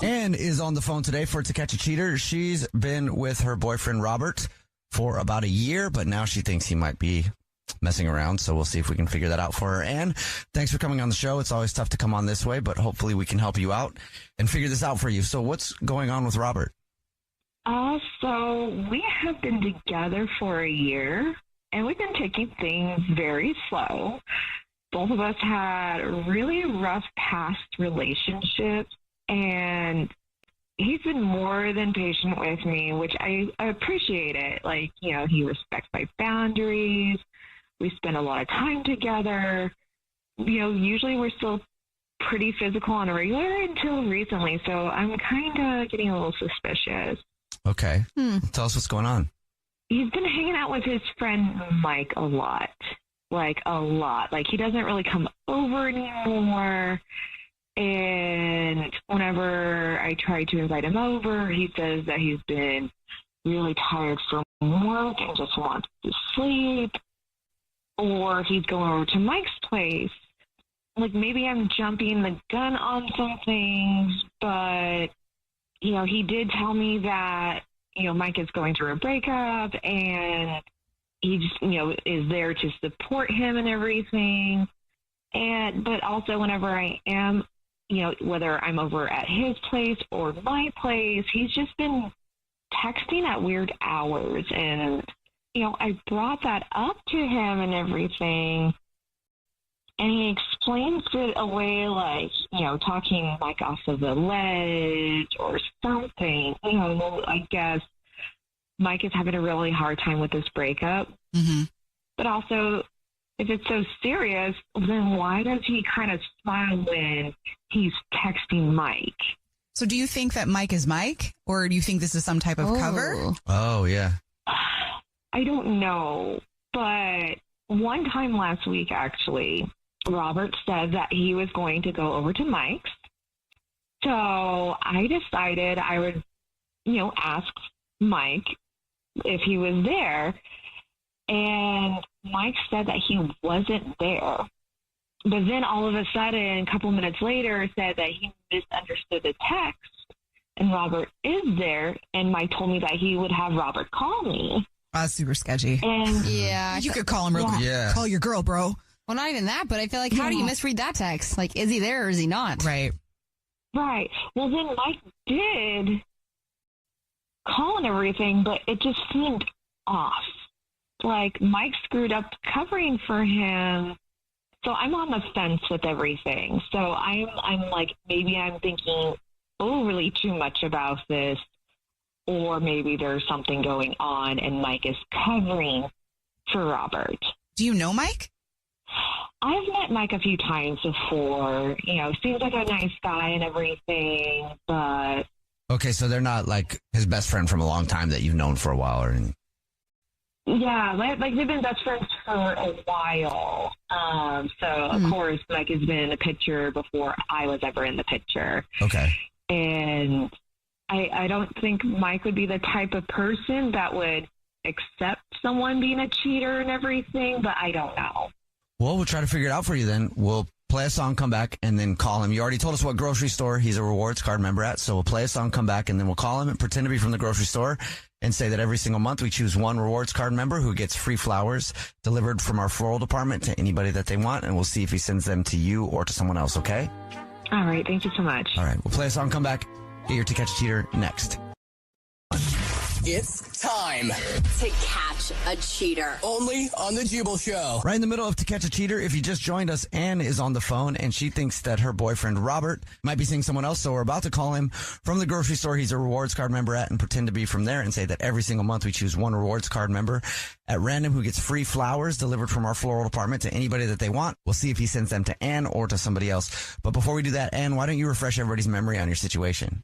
Ann is on the phone today for To Catch a Cheater. She's been with her boyfriend, Robert, for about a year, but now she thinks he might be messing around, so we'll see if we can figure that out for her. Ann, thanks for coming on the show. It's always tough to come on this way, but hopefully we can help you out and figure this out for you. So what's going on with Robert? So we have been together for a year, and we've been taking things very slow. Both of us had really rough past relationships, and he's been more than patient with me, which I appreciate it. Like, he respects my boundaries. We spend a lot of time together. Usually we're still pretty physical on a regular until recently, so I'm kind of getting a little suspicious. Okay. Tell us what's going on. He's been hanging out with his friend Mike a lot. Like, a lot. Like, he doesn't really come over anymore. And whenever I try to invite him over, he says that he's been really tired from work and just wants to sleep. Or he's going over to Mike's place. Like, maybe I'm jumping the gun on some things, but, he did tell me that, Mike is going through a breakup and he just, is there to support him and everything. But also whenever I am, whether I'm over at his place or my place, he's just been texting at weird hours. And, I brought that up to him and everything. And he explains it away like, talking Mike off of the ledge or something. I guess Mike is having a really hard time with this breakup. Mm-hmm. But also, if it's so serious, then why does he kind of smile when he's texting Mike? So do you think that Mike is Mike, or do you think this is some type of cover? Oh, yeah. I don't know. But one time last week, actually, Robert said that he was going to go over to Mike's. So I decided I would, ask Mike if he was there. And Mike said that he wasn't there. But then all of a sudden, a couple minutes later, said that he misunderstood the text. And Robert is there. And Mike told me that he would have Robert call me. That's super sketchy. And yeah. You could call him real quick. Yeah. Call your girl, bro. Well, not even that, but I feel like, how do you misread that text? Like, is he there or is he not? Right. Right. Well, then Mike did call and everything, but it just seemed off. Like, Mike screwed up covering for him. So I'm on the fence with everything. So I'm like, maybe I'm thinking overly too much about this, or maybe there's something going on and Mike is covering for Robert. Do you know Mike? I've met Mike a few times before. Seems like a nice guy and everything, but... Okay, so they're not like his best friend from a long time that you've known for a while or anything. Yeah, like they've been best friends for a while. Of course, Mike has been in the picture before I was ever in the picture. Okay. And I don't think Mike would be the type of person that would accept someone being a cheater and everything, but I don't know. Well, we'll try to figure it out for you then. We'll play a song, come back, and then call him. You already told us what grocery store he's a rewards card member at, so we'll play a song, come back, and then we'll call him and pretend to be from the grocery store and say that every single month we choose one rewards card member who gets free flowers delivered from our floral department to anybody that they want, and we'll see if he sends them to you or to someone else, okay? All right, thank you so much. All right, we'll play a song, come back, get your To Catch a Cheater next. It's time to catch a cheater. only on the Jubal Show. Right in the middle of To Catch a Cheater, if you just joined us, Ann is on the phone, and she thinks that her boyfriend, Robert, might be seeing someone else, so we're about to call him from the grocery store he's a rewards card member at and pretend to be from there and say that every single month we choose one rewards card member at random who gets free flowers delivered from our floral department to anybody that they want. We'll see if he sends them to Ann or to somebody else. But before we do that, Ann, why don't you refresh everybody's memory on your situation?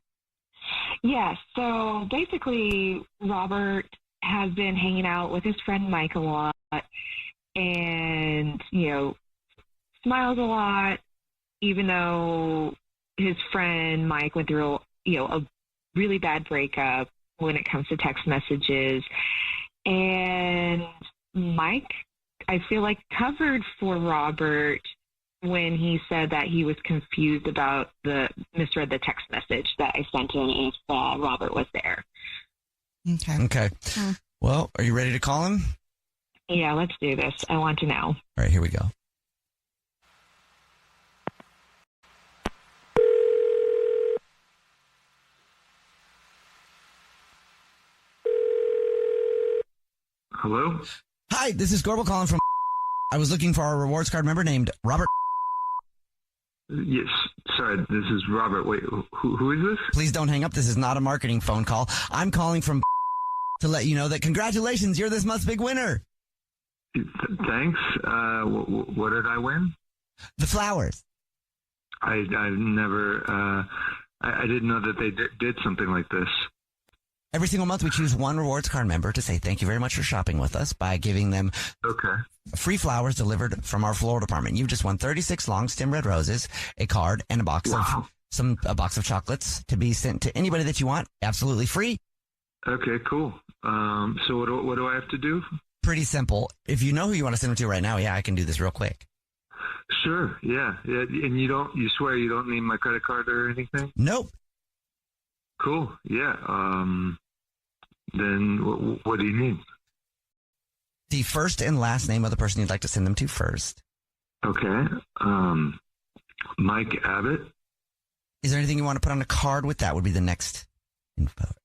Yeah, so basically, Robert has been hanging out with his friend Mike a lot and, smiles a lot, even though his friend Mike went through, a really bad breakup when it comes to text messages. And Mike, I feel like, covered for Robert when he said that he was confused about misread the text message that I sent him if Robert was there. Okay. Well, are you ready to call him? Yeah, let's do this. I want to know. All right, here we go. Hello? Hi, this is Gorbel calling from. I was looking for our rewards card member named Robert. Yes, sorry, this is Robert. Wait, who is this? Please don't hang up. This is not a marketing phone call. I'm calling from to let you know that congratulations, you're this month's big winner. Thanks. What did I win? The flowers. I've never. I didn't know that they did something like this. Every single month, we choose one rewards card member to say thank you very much for shopping with us by giving them free flowers delivered from our floral department. You've just won 36 long stem red roses, a card, and a box of chocolates to be sent to anybody that you want, absolutely free. Okay, cool. So what do I have to do? Pretty simple. If you know who you want to send them to right now, I can do this real quick. Sure. Yeah. And you swear you don't need my credit card or anything? Nope. Cool. Yeah. Then what do you need? The first and last name of the person you'd like to send them to first. Okay. Mike Abbott. Is there anything you want to put on a card with that? Would be the next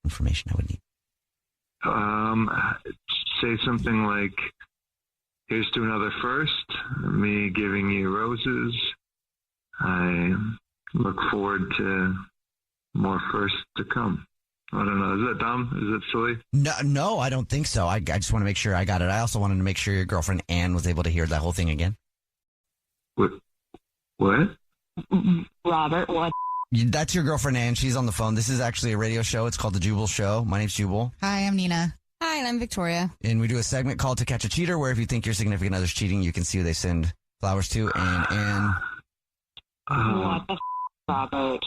information I would need. Say something like, here's to another first, me giving you roses. I look forward to more firsts to come. I don't know. Is that dumb? Is that silly? No, I don't think so. I just want to make sure I got it. I also wanted to make sure your girlfriend Anne was able to hear that whole thing again. What? Robert, what? That's your girlfriend Anne. She's on the phone. This is actually a radio show. It's called The Jubal Show. My name's Jubal. Hi, I'm Nina. Hi, and I'm Victoria. And we do a segment called To Catch a Cheater, where if you think your significant other's cheating, you can see who they send flowers to. And Anne. What the Robert?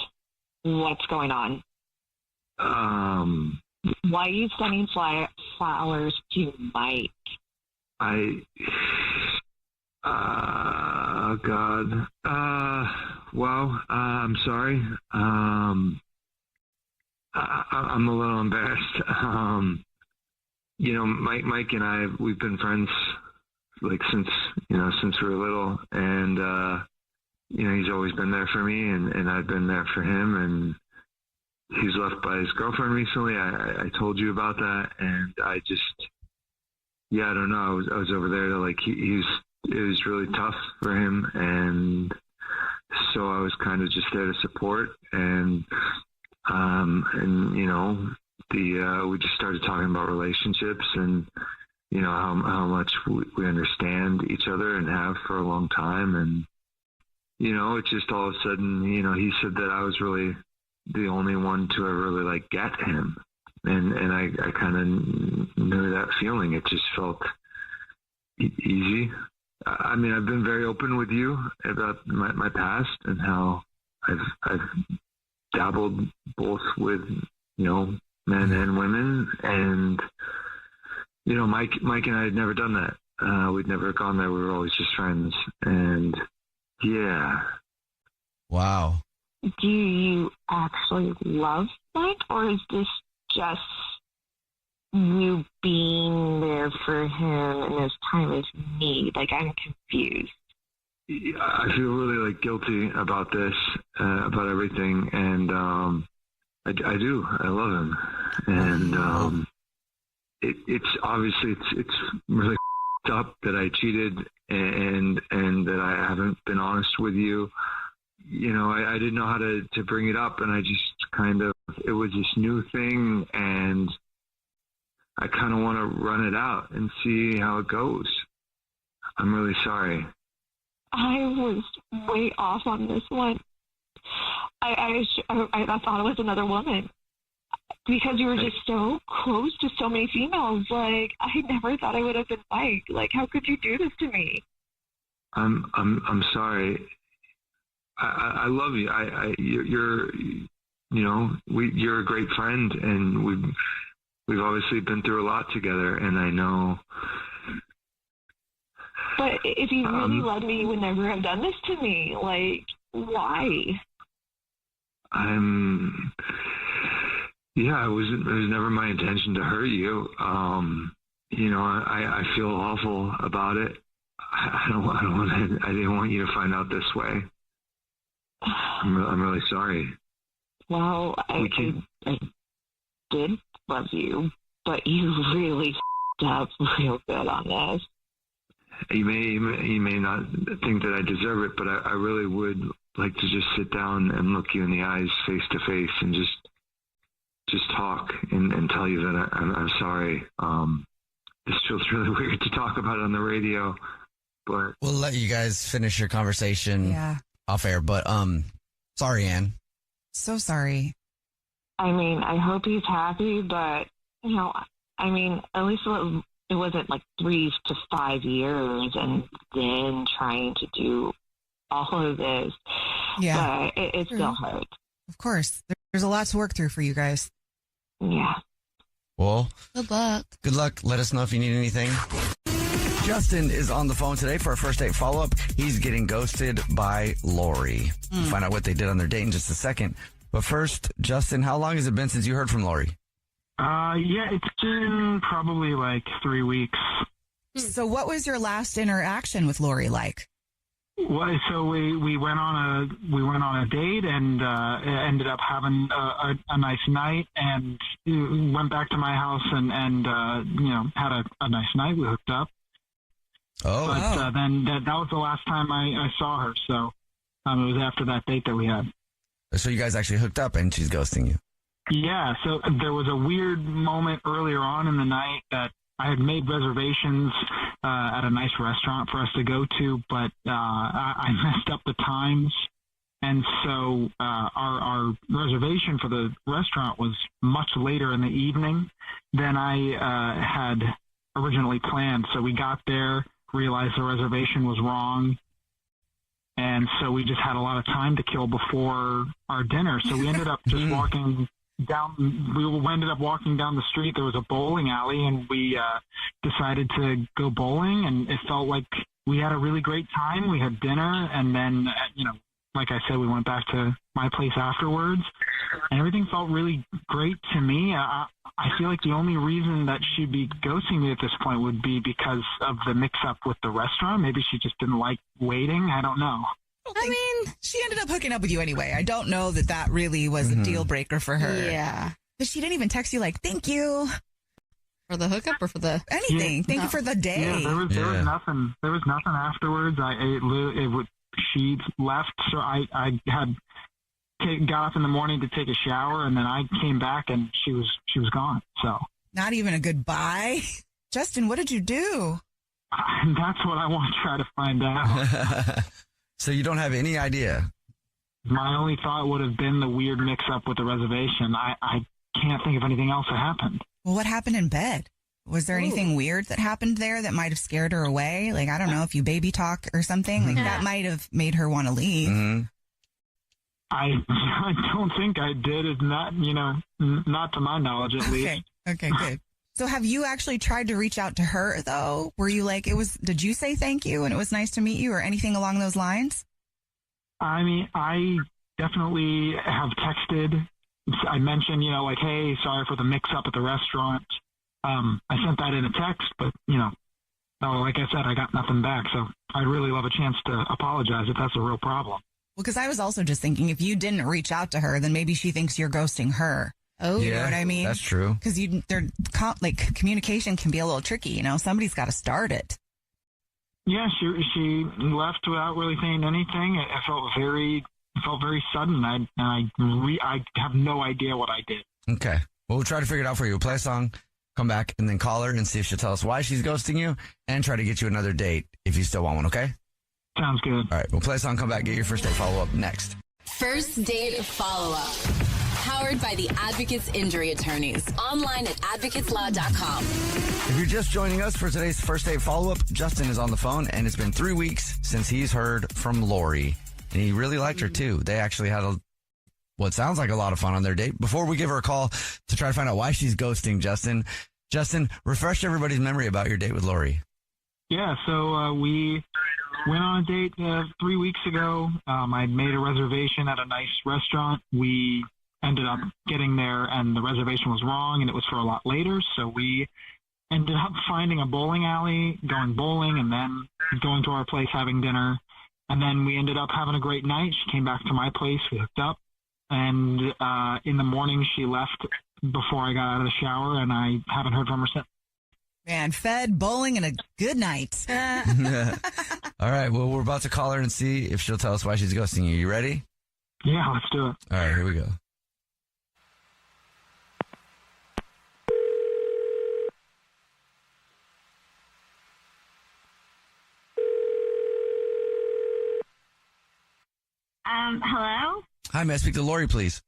What's going on? Why are you sending flowers to Mike? God. Well, I'm sorry. I'm a little embarrassed. Mike and I, we've been friends since we were little, and he's always been there for me, and I've been there for him, and he's left by his girlfriend recently. I told you about that, and I just, I don't know. I was over there to it was really tough for him, and so I was kind of just there to support, and we just started talking about relationships and how much we understand each other and have for a long time, and it's just all of a sudden he said that I was really the only one to ever really get him, and I kind of knew that feeling. It just felt easy. I mean, I've been very open with you about my past and how I've dabbled both with men and women, and Mike and I had never done that. We'd never gone there. We were always just friends, and Wow. Do you actually love Mike, or is this just you being there for him in his time of need? I'm confused. I feel really guilty about this, about everything, and I do. I love him, and it's obviously it's really up that I cheated and that I haven't been honest with you. I didn't know how to bring it up, and I just it was this new thing, and I kind of want to run it out and see how it goes. I'm really sorry. I was way off on this one. I thought it was another woman because you were just so close to so many females. I never thought I would have been Mike. How could you do this to me? I'm sorry. I love you. You're a great friend, and we've obviously been through a lot together, and I know But if you really loved me, you would never have done this to me. Like, why? Yeah, it was never my intention to hurt you. I feel awful about it. I didn't want you to find out this way. I'm really sorry. Well, I did love you, but you really up real good on this. You may not think that I deserve it, but I really would like to just sit down and look you in the eyes face to face and just talk and tell you that I'm sorry. This feels really weird to talk about on the radio, but we'll let you guys finish your conversation off air. But sorry, Ann. So sorry. I mean, I hope he's happy, but at least it wasn't like 3 to 5 years and then trying to do all of this. Yeah. But it still hurts. Of course. There's a lot to work through for you guys. Yeah. Well, good luck. Good luck. Let us know if you need anything. Justin is on the phone today for a first date follow-up. He's getting ghosted by Lori. We'll find out what they did on their date in just a second. But first, Justin, how long has it been since you heard from Lori? It's been probably like 3 weeks. So what was your last interaction with Lori like? Well, so we went on a date and ended up having a nice night and went back to my house and had a nice night. We hooked up. Then that was the last time I saw her. So it was after that date that we had. So you guys actually hooked up and she's ghosting you. Yeah. So there was a weird moment earlier on in the night that I had made reservations at a nice restaurant for us to go to, but I messed up the times. And so our reservation for the restaurant was much later in the evening than I had originally planned. So we got there, realized the reservation was wrong. And so we just had a lot of time to kill before our dinner. So we ended up just walking down. We ended up walking down the street. There was a bowling alley, and we decided to go bowling. And it felt like we had a really great time. We had dinner, and then like I said, we went back to my place afterwards, and everything felt really great to me. I feel like the only reason that she'd be ghosting me at this point would be because of the mix-up with the restaurant. Maybe she just didn't like waiting. I don't know. I mean, she ended up hooking up with you anyway. I don't know that really was a deal breaker for her. Yeah. But she didn't even text you like, thank you. For the hookup or for the... Anything. Yeah. Thank you for the day. Yeah, there was nothing. There was nothing afterwards. She left, so I got up in the morning to take a shower, and then I came back, and she was gone. So not even a goodbye. Justin, what did you do? That's what I want to try to find out. So you don't have any idea? My only thought would have been the weird mix-up with the reservation. I can't think of anything else that happened. Well, what happened in bed? Was there anything weird that happened there that might have scared her away? Like, I don't know, if you baby talk or something, like that might have made her want to leave. Mm-hmm. I don't think I did. It's not, not to my knowledge, at least. Okay, good. So have you actually tried to reach out to her, though? Were you like, did you say thank you and it was nice to meet you or anything along those lines? I mean, I definitely have texted. I mentioned, hey, sorry for the mix-up at the restaurant. I sent that in a text, but, like I said, I got nothing back. So I'd really love a chance to apologize if that's a real problem. Well, because I was also just thinking if you didn't reach out to her, then maybe she thinks you're ghosting her. Oh, you know what I mean? That's true. Because communication can be a little tricky. Somebody's got to start it. Yeah, she left without really saying anything. It felt very sudden. I have no idea what I did. Okay. Well, we'll try to figure it out for you. We'll play a song, come back, and then call her and see if she'll tell us why she's ghosting you and try to get you another date if you still want one, okay? Sounds good. All right. We'll play a song, come back, get your first date follow-up next. First date follow-up. Powered by the Advocates Injury Attorneys. Online at advocateslaw.com. If you're just joining us for today's first date follow-up, Justin is on the phone, and it's been 3 weeks since he's heard from Lori. And he really liked her, too. They actually had what sounds like a lot of fun on their date. Before we give her a call to try to find out why she's ghosting Justin, refresh everybody's memory about your date with Lori. Yeah, so we went on a date 3 weeks ago. I made a reservation at a nice restaurant. We ended up getting there, and the reservation was wrong, and it was for a lot later. So we ended up finding a bowling alley, going bowling, and then going to our place, having dinner. And then we ended up having a great night. She came back to my place. We hooked up. And in the morning, she left before I got out of the shower, and I haven't heard from her since. Man, fed, bowling, and a good night. All right. Well, we're about to call her and see if she'll tell us why she's ghosting you. You ready? Yeah, let's do it. All right. Here we go. Hello? Hi, may I speak to Lori, please?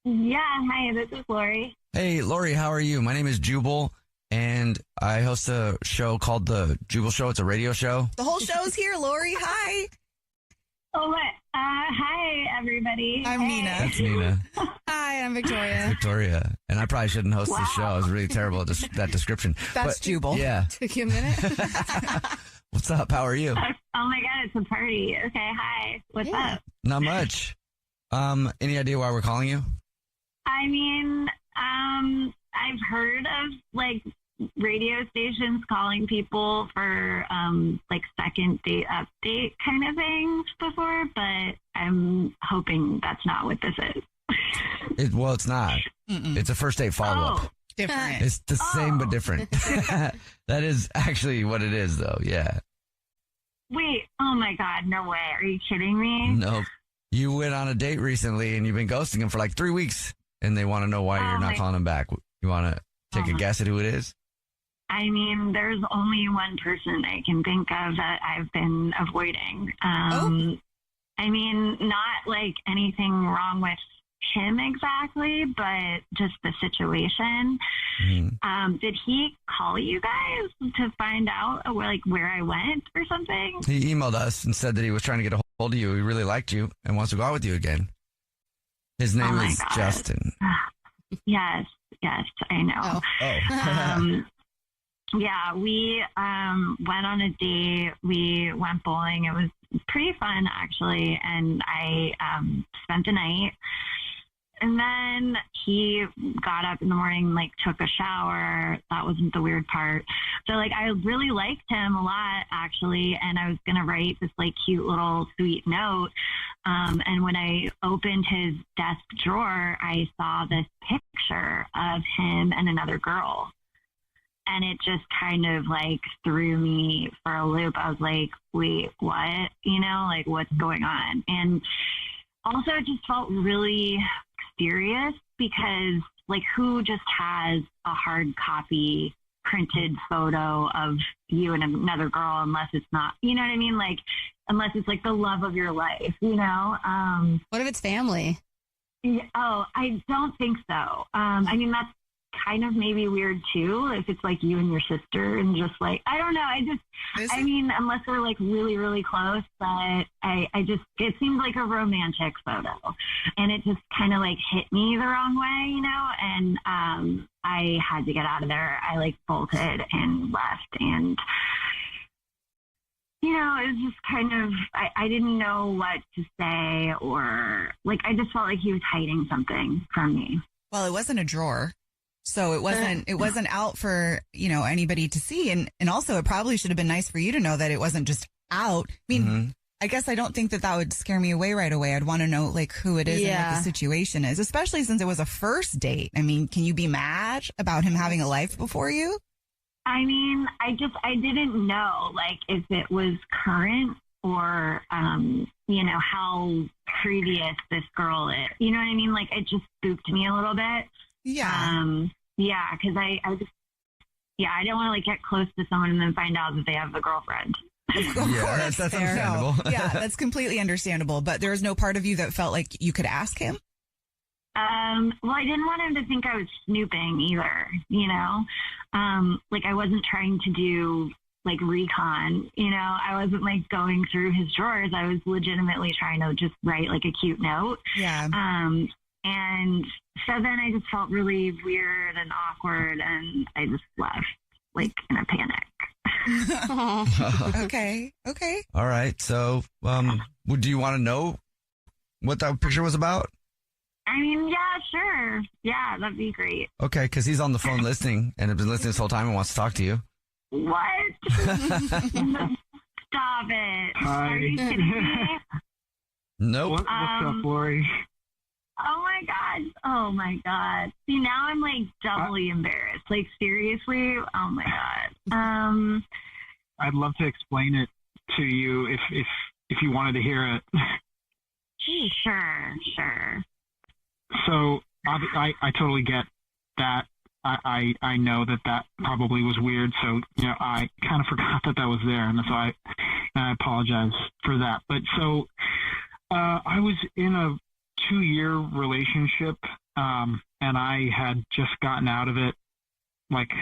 Yeah, hi, this is Lori. Hey, Lori, how are you? My name is Jubal, and I host a show called The Jubal Show. It's a radio show. The whole show's here, Lori. Hi. Oh, what? Hi, everybody. I'm Nina. That's Nina. Hi, I'm Victoria. Victoria. And I probably shouldn't host this show. I was really terrible at that description. That's Jubal. Yeah. Took you a minute. What's up? How are you? Oh my God, it's a party. Okay, hi. What's up? Not much. Any idea why we're calling you? I mean, I've heard of like radio stations calling people for like second date update kind of things before, but I'm hoping that's not what this is. It's not. Mm-mm. It's a first date follow-up. Oh. Different. It's the same but different. That is actually what it is, though. Yeah. Wait, oh my God, no way. Are you kidding me? Nope. You went on a date recently and you've been ghosting them for like 3 weeks, and they want to know why you're not calling them back. You want to take a guess at who it is? I mean, there's only one person I can think of that I've been avoiding. I mean, not like anything wrong with him exactly, but just the situation. Mm-hmm. Did he call you guys to find out like where I went or something? He emailed us and said that he was trying to get a hold of you. He really liked you and wants to go out with you again. His name is God. Justin. Yes, I know. Yeah, we went on a date. We went bowling. It was pretty fun, actually, and I spent the night. And then he got up in the morning, like, took a shower. That wasn't the weird part. So, like, I really liked him a lot, actually, and I was going to write this, like, cute little sweet note. And when I opened his desk drawer, I saw this picture of him and another girl. And it just kind of, like, threw me for a loop. I was like, wait, what? You know, like, what's going on? And also it just felt really mysterious because, like, who just has a hard copy printed photo of you and another girl unless it's not, you know what I mean? Like, unless it's, like, the love of your life, you know? What if it's family? Oh, I don't think so. I mean, that's kind of maybe weird too, if it's like you and your sister and just like, I don't know. I mean, unless they're like really, really close, but it seemed like a romantic photo and it just kind of like hit me the wrong way, you know? And, I had to get out of there. I like bolted and left and, you know, it was just kind of, I didn't know what to say or like, I just felt like he was hiding something from me. Well, it wasn't a drawer. So it wasn't out for, you know, anybody to see. And also it probably should have been nice for you to know that it wasn't just out. I mean, I guess I don't think that would scare me away right away. I'd want to know like who it is and what the situation is, especially since it was a first date. I mean, can you be mad about him having a life before you? I mean, I didn't know like if it was current or, you know, how previous this girl is. You know what I mean? Like it just spooked me a little bit. Yeah. Yeah, because I don't want to like get close to someone and then find out that they have a girlfriend. Of course, that's understandable. Yeah, that's completely understandable. But there was no part of you that felt like you could ask him? Well, I didn't want him to think I was snooping either, you know? Like I wasn't trying to do like recon, you know? I wasn't like going through his drawers. I was legitimately trying to just write like a cute note. Yeah. And so then I just felt really weird and awkward and I just left like in a panic. Okay. All right. So, do you want to know what that picture was about? I mean, yeah, sure. Yeah, that'd be great. Okay, because he's on the phone listening and has been listening this whole time and wants to talk to you. What? Stop it. Hi. Are you kidding me? Nope. What's up, Lori? Oh my God. See, now I'm like doubly embarrassed. Like, seriously? Oh my God. I'd love to explain it to you if you wanted to hear it. Sure. So I totally get that. I know that probably was weird. So, I kind of forgot that was there. And so I apologize for that. But so I was in a 2-year relationship, and I had just gotten out of it like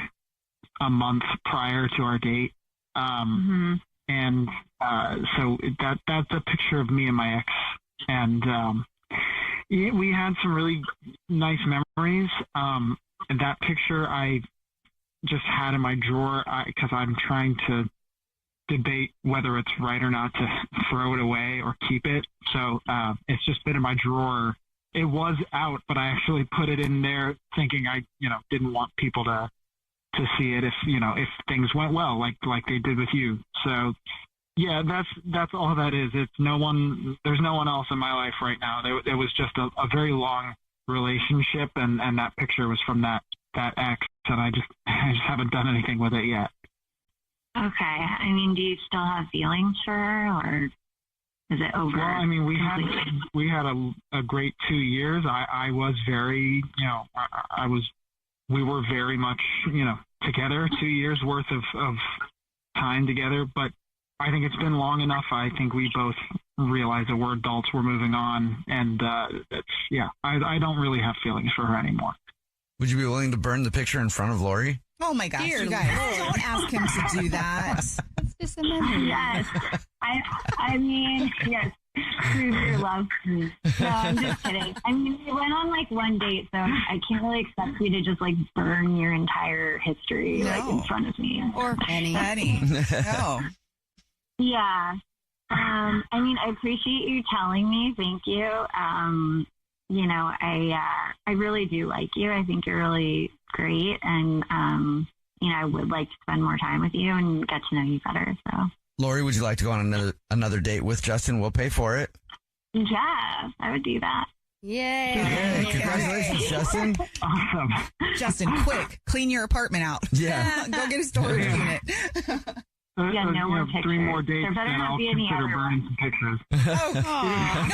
a month prior to our date. And so that's a picture of me and my ex. And we had some really nice memories. And that picture I just had in my drawer because I'm trying to debate whether it's right or not to throw it away or keep it. So it's just been in my drawer. It was out, but I actually put it in there thinking I, didn't want people to see it if things went well, like they did with you. So yeah, that's all that is. There's no one else in my life right now. There was just a very long relationship, and that picture was from that ex, and I just haven't done anything with it yet. Okay. I mean, do you still have feelings for her, or is it over? Well, I mean, we had a great 2 years. I was very, we were very much, together, 2 years worth of time together, but I think it's been long enough. I think we both realize that we're adults, we're moving on, and I don't really have feelings for her anymore. Would you be willing to burn the picture in front of Lori? Oh my gosh, you guys, don't ask him to do that. It's just a memory. Yes. I mean, yes. Prove your love to me. No, I'm just kidding. I mean, we went on like one date, so I can't really expect you to just like burn your entire history like in front of me. Or any. No. Yeah. I mean, I appreciate you telling me. Thank you. I really do like you. I think you're really great. And, I would like to spend more time with you and get to know you better. So, Lori, would you like to go on another date with Justin? We'll pay for it. Yeah, I would do that. Yay. Hey, congratulations, Justin. Awesome. Justin, quick, clean your apartment out. Yeah. Go get a storage unit. Yeah, no more pictures. 3 more dates, There better and not I'll be any consider other burning some pictures.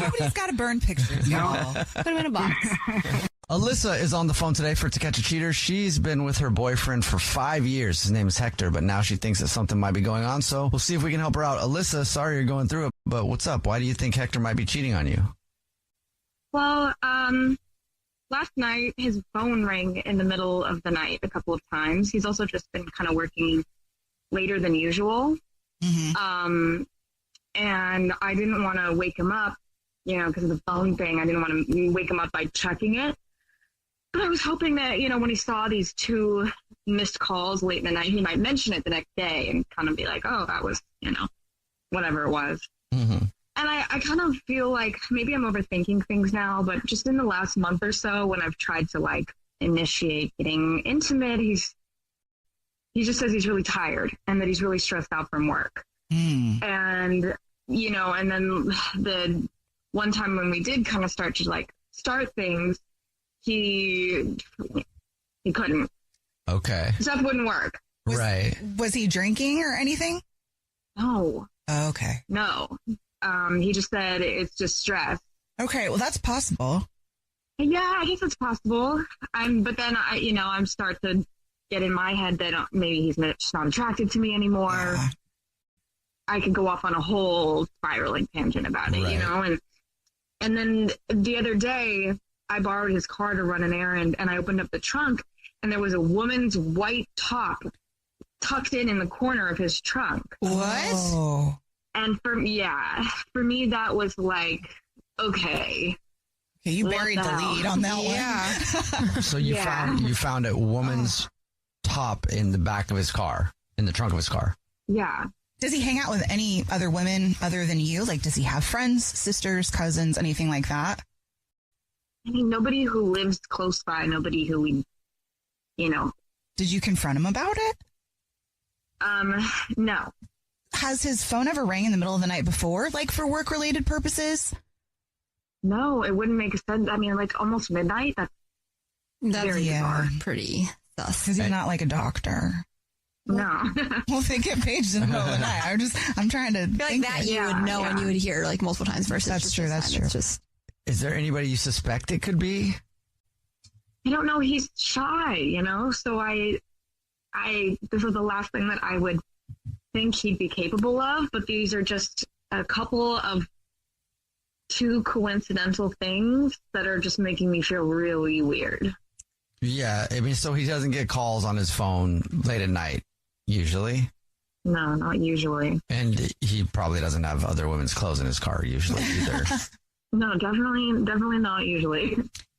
Nobody's got to burn pictures, y'all. Put them in a box. Alyssa is on the phone today for To Catch a Cheater. She's been with her boyfriend for 5 years. His name is Hector, but now she thinks that something might be going on, so we'll see if we can help her out. Alyssa, sorry you're going through it, but what's up? Why do you think Hector might be cheating on you? Well, last night his phone rang in the middle of the night a couple of times. He's also just been kind of working later than usual. Mm-hmm. And I didn't want to wake him up, because of the phone thing. I didn't want to wake him up by checking it. But I was hoping that, when he saw these 2 missed calls late in the night, he might mention it the next day and kind of be like, oh, that was, whatever it was. Mm-hmm. And I kind of feel like maybe I'm overthinking things now, but just in the last month or so when I've tried to like initiate getting intimate, he just says he's really tired and that he's really stressed out from work. And, and then the one time when we did kind of start things, he couldn't. Okay. Stuff wouldn't work. Was he drinking or anything? No. Oh, okay. No. He just said it's just stress. Okay, well, that's possible. Yeah, I guess it's possible. But then I'm start to get in my head that maybe he's just not attracted to me anymore. Yeah. I could go off on a whole spiraling tangent about it, And then the other day, I borrowed his car to run an errand, and I opened up the trunk, and there was a woman's white top tucked in the corner of his trunk. What? Oh. And for me, that was like, okay. Okay, you buried the lead on that one. Yeah. So you found a woman's top in the back of his car, in the trunk of his car. Yeah. Does he hang out with any other women other than you? Like, does he have friends, sisters, cousins, anything like that? I mean, nobody who lives close by, nobody who we, Did you confront him about it? No. Has his phone ever rang in the middle of the night before, like for work-related purposes? No, it wouldn't make sense. I mean, like almost midnight. That's very bizarre. Pretty sus. Because he's not like a doctor. No. Well, they get paged in the middle of the night. I'm trying to I feel like that you would know and you would hear like multiple times versus That's true. That's true. It's just Is there anybody you suspect it could be? I don't know. He's shy, so I this is the last thing that I would think he'd be capable of, but these are just a couple of two coincidental things that are just making me feel really weird. Yeah, I mean, so he doesn't get calls on his phone late at night, usually? No, not usually. And he probably doesn't have other women's clothes in his car usually either. No, definitely not usually.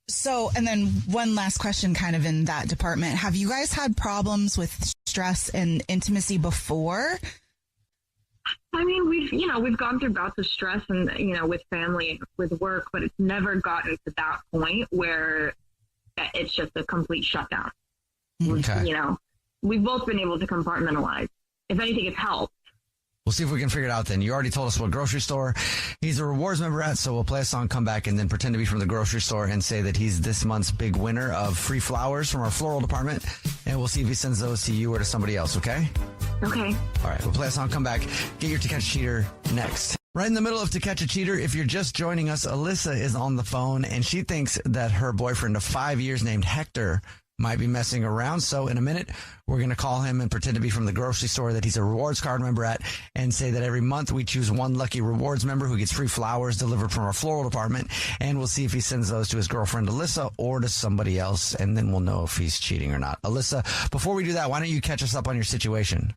So, and then one last question kind of in that department. Have you guys had problems with stress and intimacy before? I mean, we've gone through bouts of stress and, with family, with work, but it's never gotten to that point where it's just a complete shutdown. Okay. We've both been able to compartmentalize. If anything, it's helped. We'll see if we can figure it out then. You already told us what grocery store he's a rewards member at, so we'll play a song, come back, and then pretend to be from the grocery store and say that he's this month's big winner of free flowers from our floral department, and we'll see if he sends those to you or to somebody else, okay? Okay. All right, we'll play a song, come back, get your To Catch a Cheater next. Right in the middle of To Catch a Cheater, if you're just joining us, Alyssa is on the phone, and she thinks that her boyfriend of 5 years named Hector might be messing around. So in a minute, we're going to call him and pretend to be from the grocery store that he's a rewards card member at and say that every month we choose one lucky rewards member who gets free flowers delivered from our floral department. And we'll see if he sends those to his girlfriend, Alyssa, or to somebody else. And then we'll know if he's cheating or not. Alyssa, before we do that, why don't you catch us up on your situation?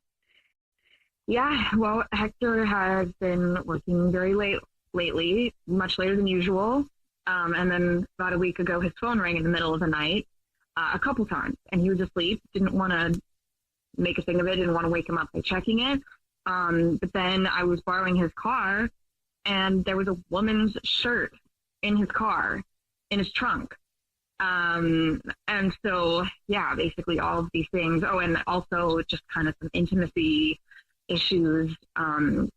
Yeah, well, Hector has been working very late lately, much later than usual. And then about a week ago, his phone rang in the middle of the night. A couple times, and he was asleep, didn't want to make a thing of it, didn't want to wake him up by checking it. But then I was borrowing his car, and there was a woman's shirt in his car, in his trunk. And so, yeah, basically all of these things. Oh, and also just kind of some intimacy issues.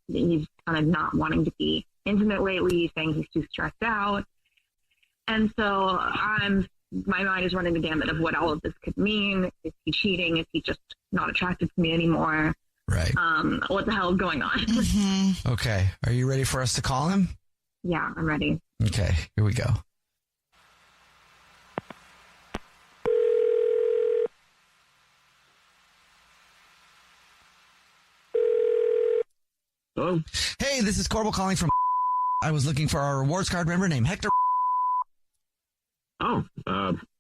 He's kind of not wanting to be intimate lately, saying he's too stressed out. And so my mind is running the gamut of what all of this could mean. Is he cheating? Is he just not attracted to me anymore? Right. What the hell is going on? Mm-hmm. Okay. Are you ready for us to call him? Yeah, I'm ready. Okay. Here we go. Hello? Hey, this is Corbel calling from... I was looking for our rewards card member named Hector. Oh,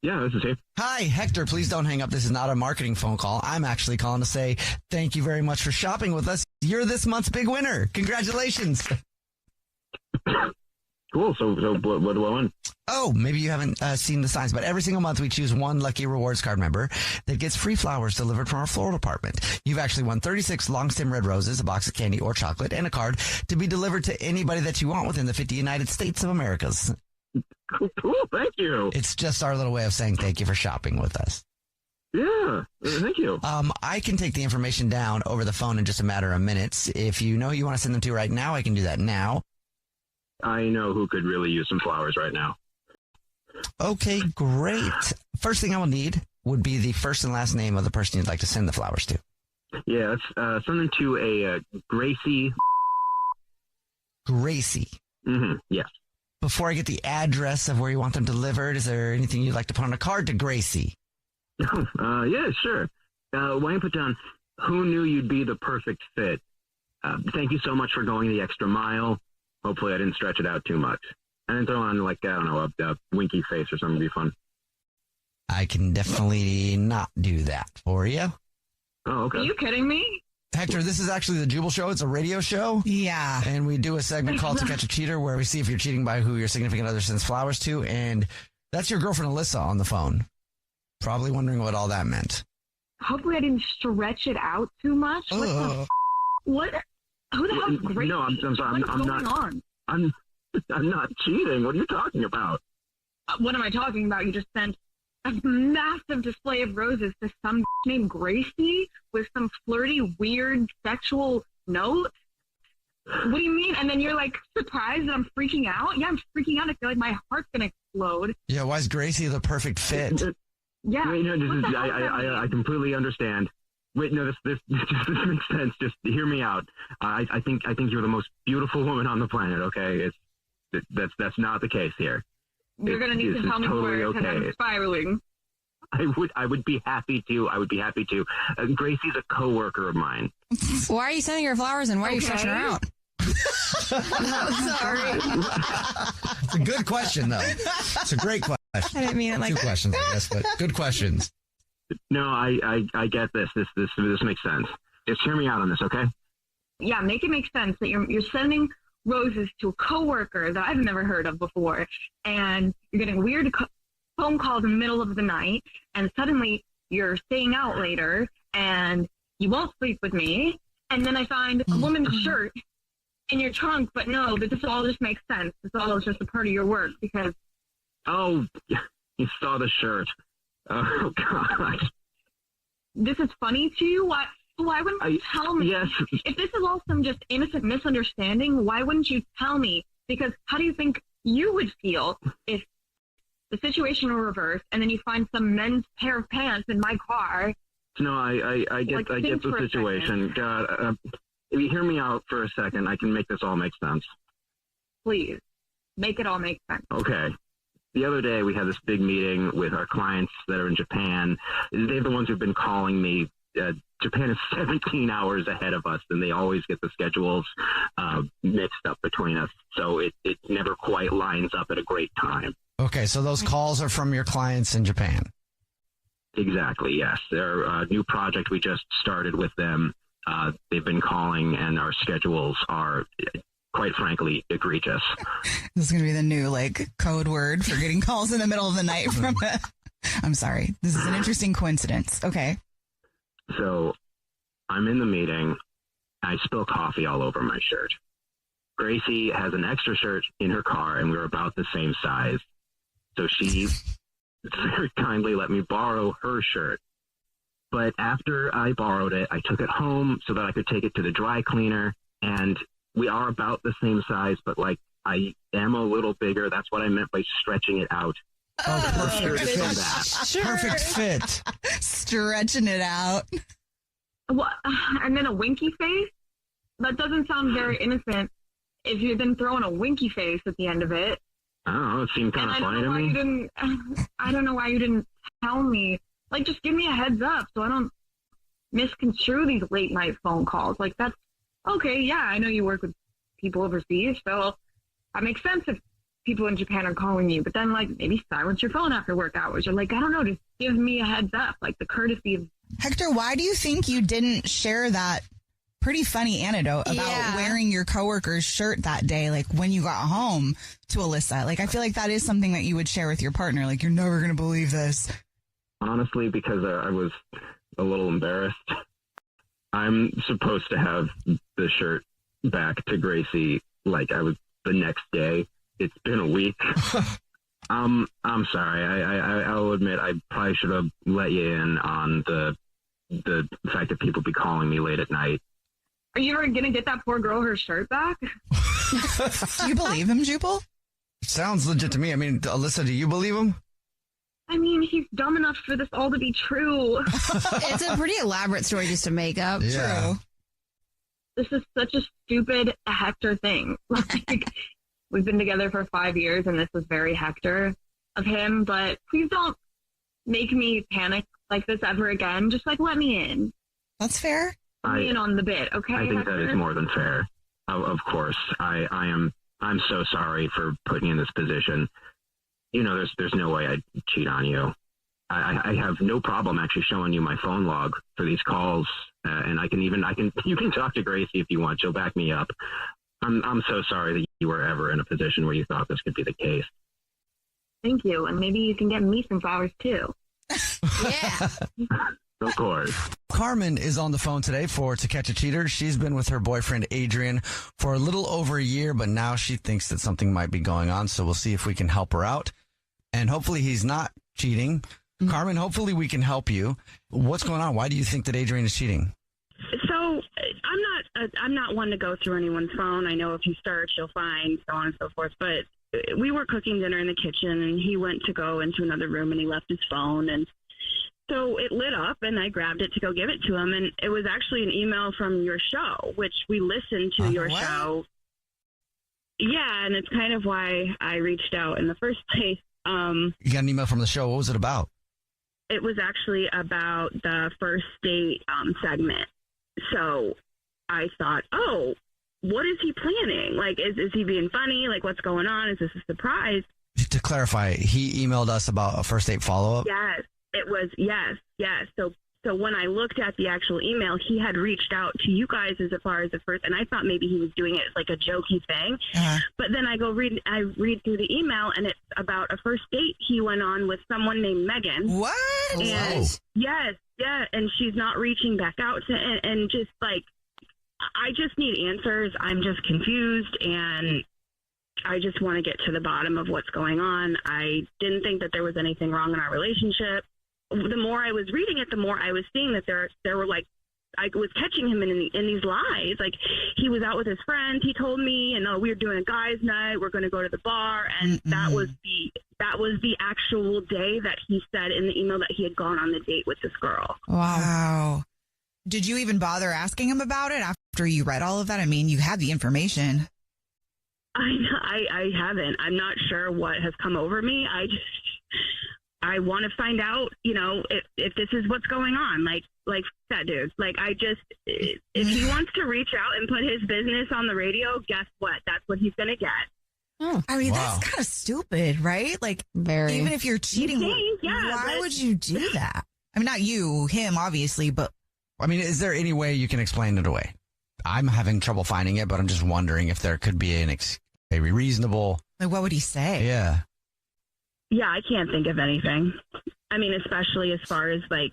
yeah, this is he. Hi, Hector. Please don't hang up. This is not a marketing phone call. I'm actually calling to say thank you very much for shopping with us. You're this month's big winner. Congratulations. Cool. So what do I win? Oh, maybe you haven't seen the signs, but every single month we choose one lucky rewards card member that gets free flowers delivered from our floral department. You've actually won 36 long stem red roses, a box of candy or chocolate, and a card to be delivered to anybody that you want within the 50 United States of Americas. Cool, thank you. It's just our little way of saying thank you for shopping with us. Yeah, thank you. I can take the information down over the phone in just a matter of minutes. If you know who you want to send them to right now, I can do that now. I know who could really use some flowers right now. Okay, great. First thing I will need would be the first and last name of the person you'd like to send the flowers to. Yeah, let's send them to a Gracie. Gracie. Mm-hmm, yes. Before I get the address of where you want them delivered, is there anything you'd like to put on a card to Gracie? Yeah, sure. Why don't you put down, who knew you'd be the perfect fit? Thank you so much for going the extra mile. Hopefully I didn't stretch it out too much. And then throw on, like, I don't know, a winky face or something would be fun. I can definitely not do that for you. Oh, okay. Are you kidding me? Hector, this is actually the Jubal Show. It's a radio show. Yeah. And we do a segment called To Catch a Cheater where we see if you're cheating by who your significant other sends flowers to. And that's your girlfriend, Alyssa, on the phone. Probably wondering what all that meant. Hopefully I didn't stretch it out too much. What the What? Who the hell is Gracie? No, I'm sorry. What's going on? I'm not cheating. What are you talking about? What am I talking about? You just sent a massive display of roses to some named Gracie with some flirty, weird, sexual note. What do you mean? And then you're like surprised that I'm freaking out? Yeah, I'm freaking out. I feel like my heart's gonna explode. Yeah, why is Gracie the perfect fit? Yeah. Wait, no, I completely understand. Wait, no, this makes sense. Just hear me out. I think you're the most beautiful woman on the planet. Okay, that's not the case here. You're gonna need to tell me totally more because I'm spiraling. I would be happy to. Gracie's a coworker of mine. Why are you sending her flowers and why are you stretching her out? Sorry. It's a good question, though. It's a great question. I didn't mean it like Two questions, I guess, but good questions. No, I get this. This makes sense. Just hear me out on this, okay? Yeah, make it make sense that you're sending roses to a coworker that I've never heard of before, and you're getting weird phone calls in the middle of the night, and suddenly you're staying out later, and you won't sleep with me, and then I find a woman's shirt in your trunk, but no, but this all just makes sense. This all is just a part of your work, because... Oh, you saw the shirt. Oh, God. This is funny to you? Why wouldn't you tell me? Yes. If this is all some just innocent misunderstanding, why wouldn't you tell me? Because how do you think you would feel if the situation were reversed and then you find some men's pair of pants in my car? No, I get the situation. God, if you hear me out for a second, I can make this all make sense. Please, make it all make sense. Okay. The other day, we had this big meeting with our clients that are in Japan. They're the ones who've been calling me. Japan is 17 hours ahead of us, and they always get the schedules mixed up between us. So it never quite lines up at a great time. Okay, so those calls are from your clients in Japan. Exactly, yes. Their new project we just started with them. They've been calling, and our schedules are... quite frankly, egregious. This is going to be the new, code word for getting calls in the middle of the night from I'm sorry. This is an interesting coincidence. Okay. So I'm in the meeting. I spill coffee all over my shirt. Gracie has an extra shirt in her car, and we're about the same size. So she very kindly let me borrow her shirt. But after I borrowed it, I took it home so that I could take it to the dry cleaner, and we are about the same size, but I am a little bigger. That's what I meant by stretching it out. Oh, perfect fit. Sure. Perfect fit. Stretching it out. What? And then a winky face? That doesn't sound very innocent if you've been throwing a winky face at the end of it. I don't know. It seemed kind of funny to me. I don't know why you didn't tell me. Just give me a heads up so I don't misconstrue these late night phone calls. That's okay, yeah, I know you work with people overseas, so that makes sense if people in Japan are calling you. But then, maybe silence your phone after work hours. Or, I don't know, just give me a heads up, the courtesy of... Hector, why do you think you didn't share that pretty funny anecdote about wearing your coworker's shirt that day, when you got home to Alyssa? I feel like that is something that you would share with your partner. You're never going to believe this. Honestly, because I was a little embarrassed. I'm supposed to have the shirt back to Gracie I was the next day. It's been a week. I'm sorry. I'll admit I probably should have let you in on the fact that people be calling me late at night. Are you ever gonna get that poor girl her shirt back? Do you believe him, Jubal? Sounds legit to me. I mean, Alyssa, do you believe him? I mean, he's dumb enough for this all to be true. It's a pretty elaborate story just to make up. Yeah. True. This is such a stupid Hector thing. We've been together for 5 years, and this was very Hector of him. But please don't make me panic like this ever again. Just let me in. That's fair. Let me in on the bit, okay? I think Hector? that is more than fair. Of course, I'm so sorry for putting you in this position. There's no way I'd cheat on you. I have no problem actually showing you my phone log for these calls, and you can talk to Gracie if you want. She'll back me up. I'm so sorry that you were ever in a position where you thought this could be the case. Thank you, and maybe you can get me some flowers too. Yeah. Of course. Carmen is on the phone today for To Catch a Cheater. She's been with her boyfriend, Adrian, for a little over a year, but now she thinks that something might be going on. So we'll see if we can help her out. And hopefully he's not cheating. Carmen, hopefully we can help you. What's going on? Why do you think that Adrian is cheating? So I'm not one to go through anyone's phone. I know if you search, you'll find so on and so forth. But we were cooking dinner in the kitchen, and he went to go into another room, and he left his phone. And so it lit up, and I grabbed it to go give it to him. And it was actually an email from your show, which we listened to your show. Yeah, and it's kind of why I reached out in the first place. You got an email from the show. What was it about? It was actually about the first date segment. So I thought, oh, what is he planning? Like, is he being funny? Like, what's going on? Is this a surprise? To clarify, he emailed us about a first date follow-up? Yes, it was. Yes. So when I looked at the actual email, he had reached out to you guys as far as the first, and I thought maybe he was doing it as like a jokey thing. But then I read through the email, and it's about a first date he went on with someone named Megan. What? And yes, and she's not reaching back out to, and just like, I just need answers. I'm just confused, and I just want to get to the bottom of what's going on. I didn't think that there was anything wrong in our relationship. The more I was reading it, the more I was seeing that there were like, I was catching him in these lies. Like, he was out with his friends. He told me, and we were doing a guys' night. We're going to go to the bar, and that was the actual day that he said in the email that he had gone on the date with this girl. Wow. Did you even bother asking him about it after you read all of that? I mean, you had the information. I haven't. I'm not sure what has come over me. I want to find out, if this is what's going on. Like that dude. Like, if he wants to reach out and put his business on the radio, guess what? That's what he's going to get. I mean, that's kind of stupid, right? Like, even if you're cheating, why would you do that? I mean, not you, him, obviously, but. I mean, is there any way you can explain it away? I'm having trouble finding it, but I'm just wondering if there could be a reasonable. Like, what would he say? Yeah. Yeah, I can't think of anything. I mean, especially as far as like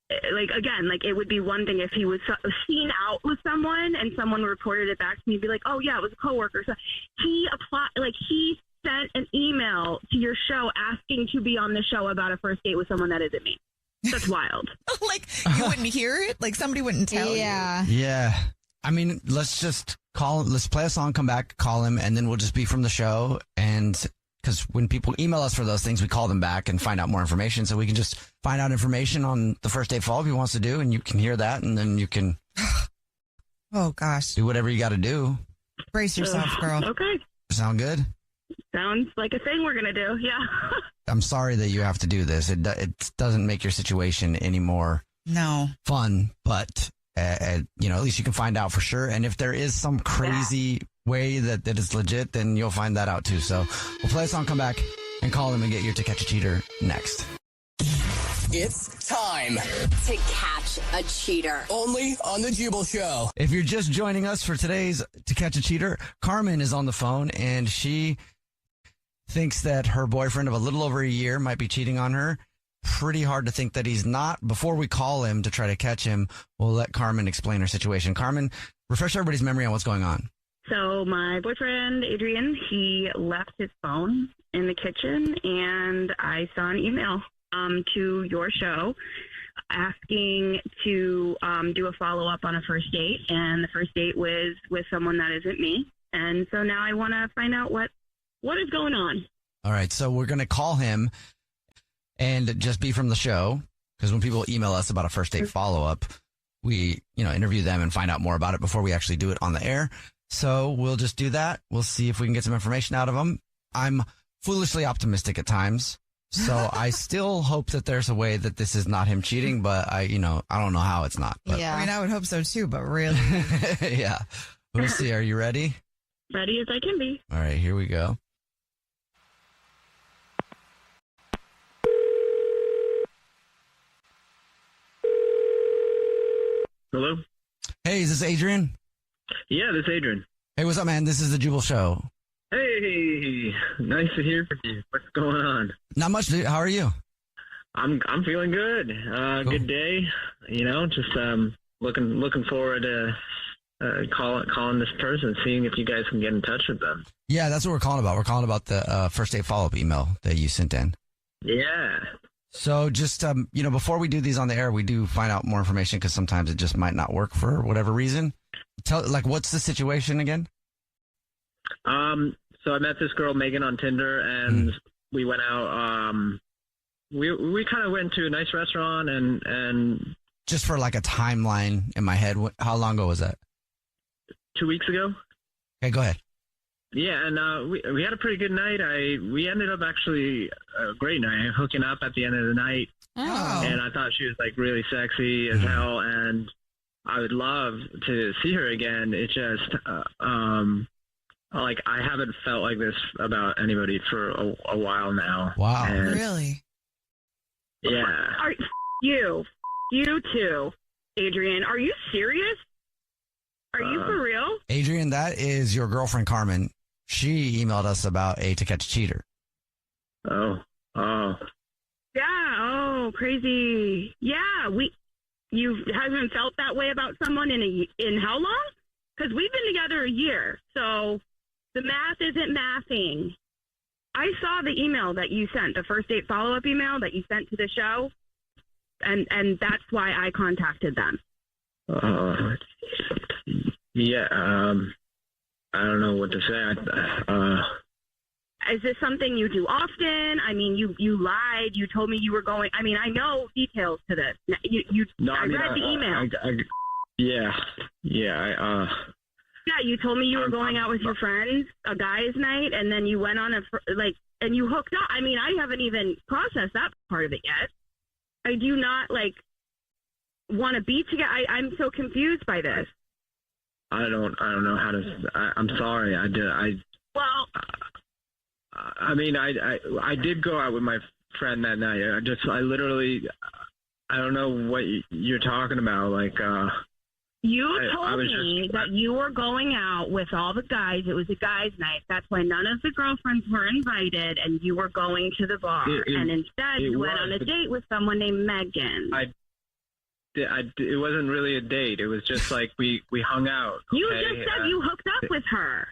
again, like, it would be one thing if he was seen out with someone and someone reported it back to me, be like, oh yeah, it was a coworker. So he sent an email to your show asking to be on the show about a first date with someone that isn't me. That's wild. Like, you wouldn't hear it? Like, somebody wouldn't tell you? Yeah. I mean, let's just let's play a song, come back, call him, and then we'll just be from the show. And because when people email us for those things, we call them back and find out more information. So we can just find out information on the first date follow-up he wants to do, and you can hear that, and then you can oh, gosh, do whatever you got to do. Brace yourself, girl. Okay. Sound good? Sounds like a thing we're going to do. Yeah. I'm sorry that you have to do this. It doesn't make your situation any more fun, but at least you can find out for sure. And if there is some crazy way that is legit, then you'll find that out too. So we'll play a song, come back, and call him and get your To Catch a Cheater next. It's time to catch a cheater. Only on the Jubal Show. If you're just joining us for today's To Catch a Cheater, Carmen is on the phone, and she thinks that her boyfriend of a little over a year might be cheating on her. Pretty hard to think that he's not. Before we call him to try to catch him, we'll let Carmen explain her situation. Carmen, refresh everybody's memory on what's going on. So my boyfriend, Adrian, he left his phone in the kitchen, and I saw an email to your show asking to do a follow-up on a first date, and the first date was with someone that isn't me. And so now I want to find out what is going on. All right, so we're going to call him and just be from the show, because when people email us about a first date follow-up, we, interview them and find out more about it before we actually do it on the air. So we'll just do that. We'll see if we can get some information out of them. I'm foolishly optimistic at times, so I still hope that there's a way that this is not him cheating, but I don't know how it's not. But. Yeah. I mean, I would hope so too, but really. Yeah. We'll see. Are you ready? Ready as I can be. All right, here we go. Hello? Hey, is this Adrian? Yeah, this is Adrian. Hey, what's up, man? This is the Jubal Show. Hey, nice to hear from you. What's going on? Not much, dude. How are you? I'm feeling good. Cool. Good day. Just looking forward to calling this person, seeing if you guys can get in touch with them. Yeah, that's what we're calling about. We're calling about the first date follow-up email that you sent in. Yeah. So just, before we do these on the air, we do find out more information because sometimes it just might not work for whatever reason. What's the situation again? So I met this girl, Megan, on Tinder, and we went out. We kind of went to a nice restaurant and just for like a timeline in my head, how long ago was that? 2 weeks ago. Okay, go ahead. Yeah, and we had a pretty good night. We ended up actually a great night, hooking up at the end of the night. Oh. And I thought she was like really sexy as hell, and I would love to see her again. It just like I haven't felt like this about anybody for a while now. Wow. And, Really? yeah. You too, Adrian. Are you serious? Are you for real? Adrian, that is your girlfriend, Carmen. She emailed us about a To Catch a Cheater. Oh. Yeah. Oh, crazy. Yeah. You haven't felt that way about someone in how long? Because we've been together a year, so the math isn't mathing. I saw the email that you sent, the first date follow-up email that you sent to the show, and that's why I contacted them. Yeah. I don't know what to say. Is this something you do often? I mean, you lied. You told me you were going. I mean, I know details to this. I read the email. Yeah. Yeah, you told me you were going out with your friends, a guy's night, and then you went on and you hooked up. I mean, I haven't even processed that part of it yet. I do not want to be together. I'm so confused by this. I don't know how to. I'm sorry. I mean, I did go out with my friend that night. I literally, I don't know what you're talking about. You told me that you were going out with all the guys. It was a guys' night. That's why none of the girlfriends were invited, and you were going to the bar. And instead, you went on a date with someone named Megan. It wasn't really a date. It was just like we hung out. Okay? You just said you hooked up with her.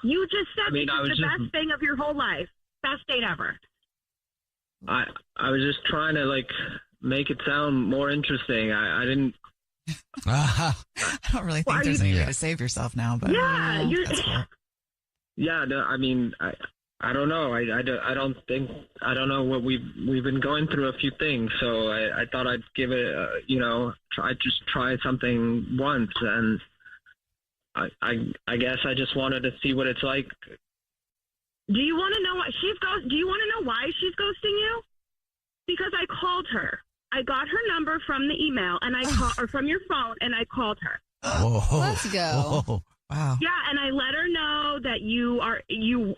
You just said this is the best thing of your whole life. Best date ever. I was just trying to make it sound more interesting. I didn't. I don't really think there's any way to save yourself now, but yeah, cool. Yeah. No, I mean, I don't know. I don't know what we've been going through a few things, so I thought I'd give it, try something once, and I guess I just wanted to see what it's like. Do you want to know what do you want to know why she's ghosting you? Because I called her. I got her number from the email, and or from your phone, and I called her. Whoa. Let's go. Whoa. Wow. Yeah, and I let her know that you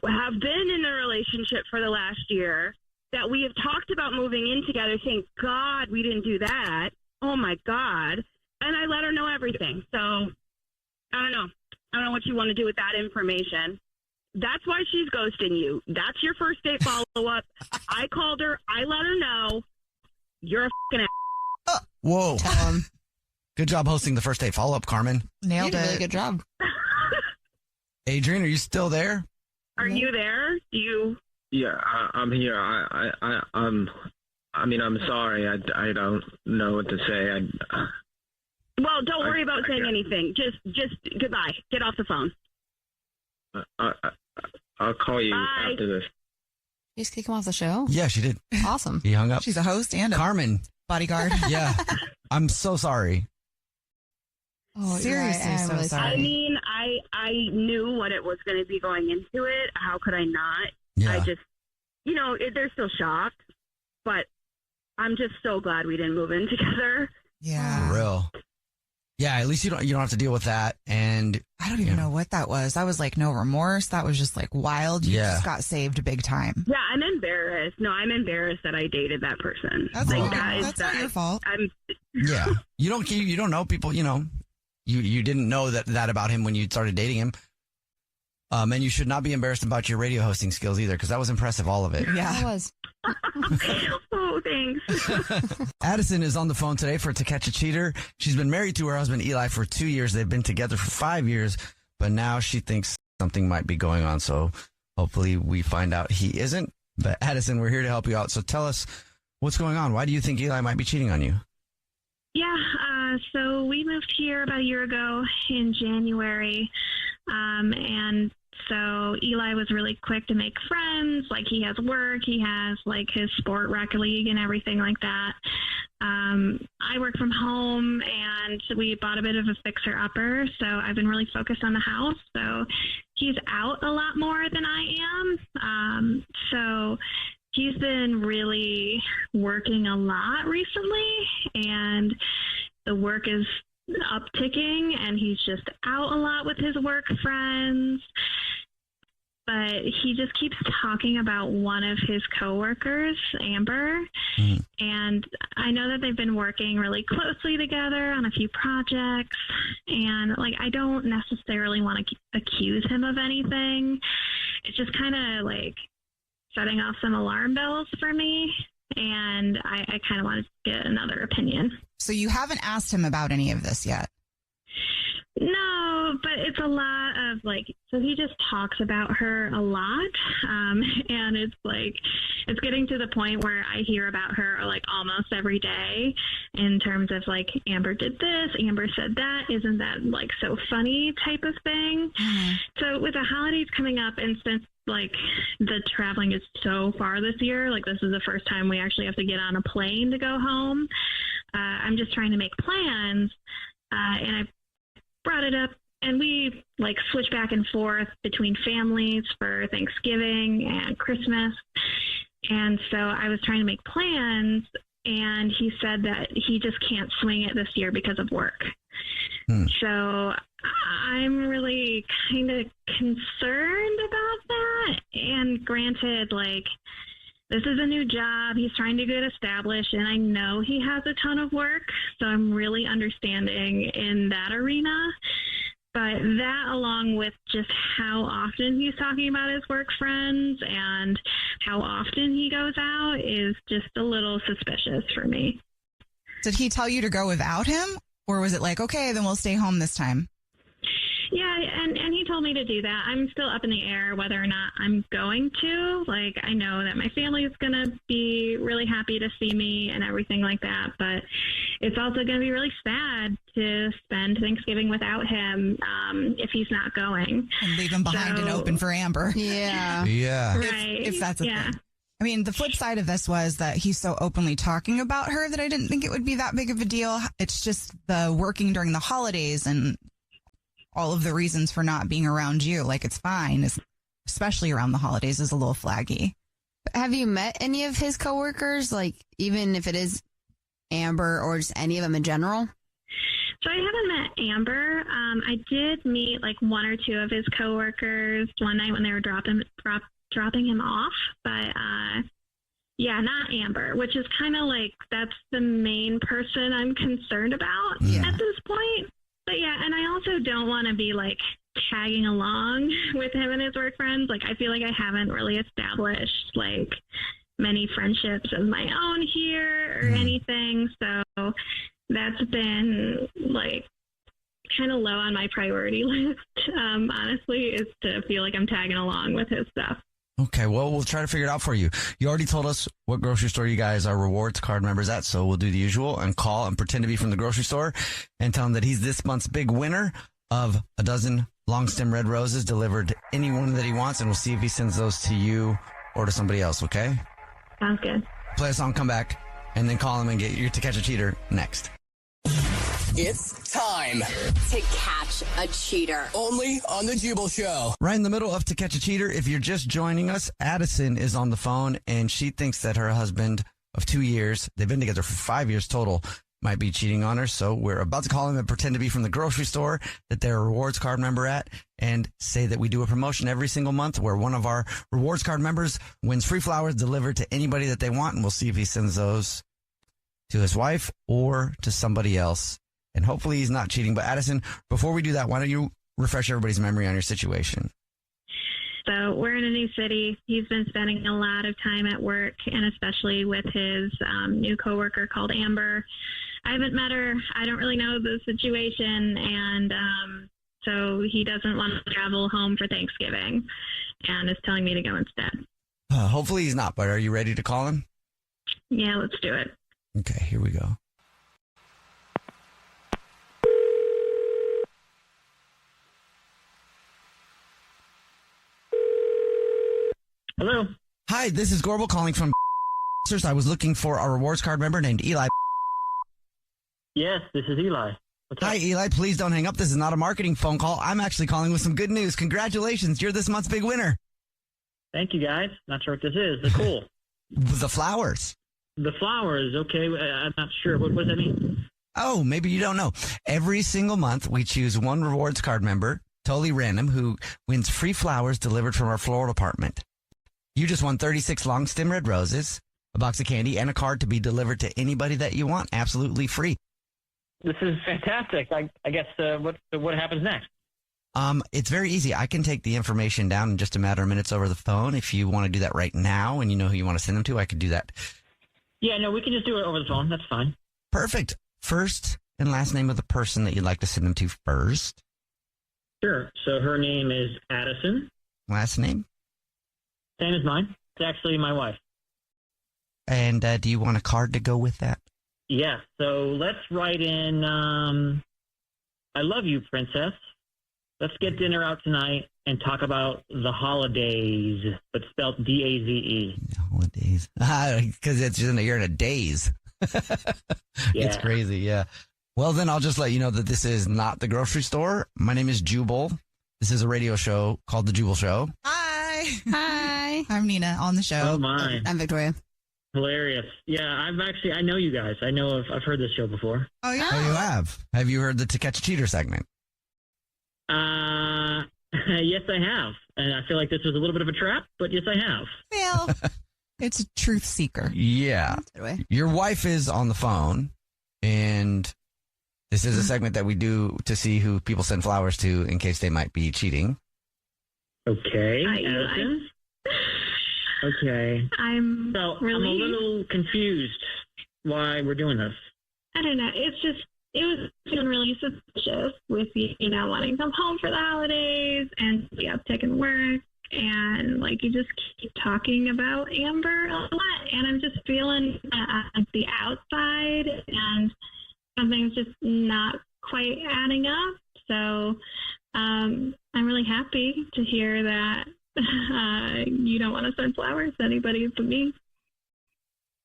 have been in a relationship for the last year, that we have talked about moving in together. Thank God we didn't do that. Oh my God. And I let her know everything. So I don't know. I don't know what you want to do with that information. That's why she's ghosting you. That's your first date follow-up. I called her. I let her know. You're a fucking ass. Whoa. Good job hosting the first date follow-up, Carmen. Nailed You did it. a really good job. Adrian, are you still there? Are you there? Do you? Yeah, I'm here. I'm sorry. I don't know what to say. Well, don't worry about saying anything. Just goodbye. Get off the phone. I'll call you Bye. after this. You just kick him off the show? Yeah, she did. Awesome. He hung up. She's a host and a Carmen. bodyguard. Yeah. I'm so sorry. Oh, Seriously, you're right. so I'm really sorry. I mean, I knew what it was going to be going into it. How could I not? Yeah. I just, they're still shocked, but I'm just so glad we didn't move in together. Yeah. For real. Yeah, at least you don't have to deal with that. And I don't even know what that was. That was like no remorse. That was just like wild. You just got saved big time. Yeah, I'm embarrassed. No, I'm embarrassed that I dated that person. That's not your fault. Yeah. You don't know people, you didn't know that about him when you started dating him. And you should not be embarrassed about your radio hosting skills either, because that was impressive, all of it. Yeah. It was. Oh, thanks. Addison is on the phone today for To Catch a Cheater. She's been married to her husband, Eli, for 2 years. They've been together for 5 years, but now she thinks something might be going on. So hopefully we find out he isn't. But Addison, we're here to help you out. So tell us what's going on. Why do you think Eli might be cheating on you? Yeah, so we moved here about a year ago in January, and so Eli was really quick to make friends. Like, he has work, he has like his sport rec league and everything like that. I work from home, and we bought a bit of a fixer-upper, so I've been really focused on the house. So he's out a lot more than I am. So he's been really working a lot recently, and the work is upticking, and he's just out a lot with his work friends. But he just keeps talking about one of his coworkers, Amber, and I know that they've been working really closely together on a few projects, and like, I don't necessarily want to accuse him of anything. It's just kind of like setting off some alarm bells for me, and I kind of want to get another opinion. So you haven't asked him about any of this yet? No, but it's a lot of like, so he just talks about her a lot, and it's like, it's getting to the point where I hear about her like almost every day, in terms of like, Amber did this, Amber said that, isn't that like so funny type of thing. So with the holidays coming up, and since like the traveling is so far this year, like this is the first time we actually have to get on a plane to go home, I'm just trying to make plans, and I brought it up, and we like switch back and forth between families for Thanksgiving and Christmas. And so I was trying to make plans, and he said that he just can't swing it this year because of work. So I'm really kind of concerned about that. And granted, like, this is a new job. He's trying to get established, and I know he has a ton of work, so I'm really understanding in that arena. But that, along with just how often he's talking about his work friends and how often he goes out, is just a little suspicious for me. Did he tell you to go without him? Or was it like, okay, then we'll stay home this time? Yeah, and he told me to do that. I'm still up in the air whether or not I'm going to. Like, I know that my family is going to be really happy to see me and everything like that, but it's also going to be really sad to spend Thanksgiving without him if he's not going. And leave him behind and open for Amber. Yeah. Yeah. Right. If that's a thing. I mean, the flip side of this was that he's so openly talking about her that I didn't think it would be that big of a deal. It's just the working during the holidays and all of the reasons for not being around you. Like, it's fine, especially around the holidays, is a little flaggy. Have you met any of his coworkers? Like, even if it is Amber or just any of them in general? So I haven't met Amber. I did meet like one or two of his coworkers one night when they were dropping him off, but yeah, not Amber, which is kind of like, that's the main person I'm concerned about at this point. But yeah, and I also don't want to be like tagging along with him and his work friends. Like, I feel like I haven't really established like many friendships of my own here or anything. So that's been like kind of low on my priority list, honestly, is to feel like I'm tagging along with his stuff. Okay, well, we'll try to figure it out for you. You already told us what grocery store you guys are rewards card members at, so we'll do the usual and call and pretend to be from the grocery store and tell him that he's this month's big winner of a dozen long stem red roses delivered to anyone that he wants, and we'll see if he sends those to you or to somebody else, okay? Sounds good. Play a song, come back, and then call him and get your To Catch a Cheater next. It's time to catch a cheater. only on the Jubal Show. Right in the middle of To Catch a Cheater, if you're just joining us, Addison is on the phone, and she thinks that her husband of 2 years, they've been together for 5 years total, might be cheating on her. So we're about to call him and pretend to be from the grocery store that they're a rewards card member at, and say that we do a promotion every single month where one of our rewards card members wins free flowers delivered to anybody that they want, and we'll see if he sends those to his wife or to somebody else. And hopefully he's not cheating. But Addison, before we do that, why don't you refresh everybody's memory on your situation? So we're in a new city. He's been spending a lot of time at work, and especially with his new coworker called Amber. I haven't met her. I don't really know the situation, and so he doesn't want to travel home for Thanksgiving and is telling me to go instead. Hopefully he's not, but are you ready to call him? Yeah, let's do it. Okay, here we go. Hello. Hi, this is Gorbel calling from I was looking for a rewards card member named Eli. Yes, this is Eli. What's up? Hi, Eli. Please don't hang up. This is not a marketing phone call. I'm actually calling with some good news. Congratulations. You're this month's big winner. Thank you, guys. Not sure what this is. They're cool. The flowers. The flowers. Okay. I'm not sure. What does that mean? Oh, maybe you don't know. Every single month, we choose one rewards card member, totally random, who wins free flowers delivered from our floral department. You just won 36 long stem red roses, a box of candy, and a card to be delivered to anybody that you want, absolutely free. This is fantastic. I guess what happens next? It's very easy. I can take the information down in just a matter of minutes over the phone. If you want to do that right now and you know who you want to send them to, I could do that. Yeah, no, we can just do it over the phone. That's fine. Perfect. First and last name of the person that you'd like to send them to first. Sure. So her name is Addison. Last name? Same as mine. It's actually my wife. And do you want a card to go with that? Yeah. So let's write in, I love you, princess. Let's get dinner out tonight and talk about the holidays, but spelled D-A-Z-E. Holidays. Because you're in a daze. It's crazy, yeah. Well, then I'll just let you know that this is not the grocery store. My name is Jubal. This is a radio show called The Jubal Show. Hi. Hi. I'm Nina on the show. Oh, my. I'm Victoria. Hilarious. Yeah, I know you guys. I've heard this show before. Oh, yeah? Oh, you have? Have you heard the To Catch a Cheater segment? Yes, I have. And I feel like this was a little bit of a trap, but yes, I have. Well, it's a truth seeker. Yeah. Your wife is on the phone, and this is a segment that we do to see who people send flowers to in case they might be cheating. Okay. Addison? Okay. I'm a little confused why we're doing this. I don't know. It was feeling really suspicious with you not wanting to come home for the holidays and the uptick in work. And you just keep talking about Amber a lot. And I'm just feeling the outside and something's just not quite adding up. So I'm really happy to hear that you don't want to send flowers to anybody but me.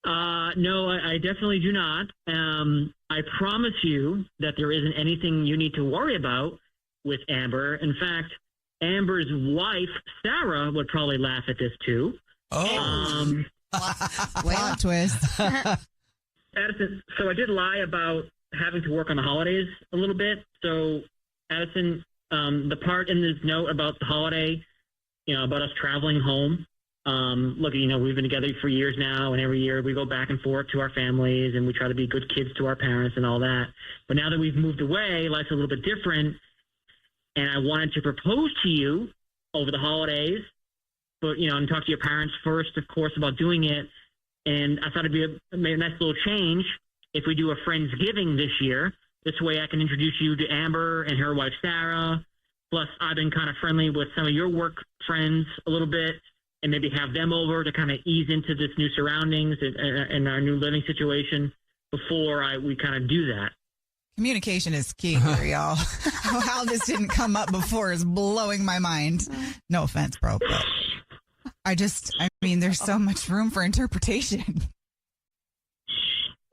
No, I definitely do not. I promise you that there isn't anything you need to worry about with Amber. In fact, Amber's wife, Sarah, would probably laugh at this too. Oh. Plot twist. Addison, so I did lie about having to work on the holidays a little bit. So, Addison, the part in this note about the holiday, about us traveling home, look, we've been together for years now, and every year we go back and forth to our families, and we try to be good kids to our parents and all that. But now that we've moved away, life's a little bit different, and I wanted to propose to you over the holidays, but, and talk to your parents first, of course, about doing it. And I thought it'd be a nice little change if we do a Friendsgiving this year. This way I can introduce you to Amber and her wife, Sarah. Plus, I've been kind of friendly with some of your work friends a little bit, and maybe have them over to kind of ease into this new surroundings and our new living situation before we kind of do that. Communication is key here, y'all. How this didn't come up before is blowing my mind. No offense, bro, but there's so much room for interpretation.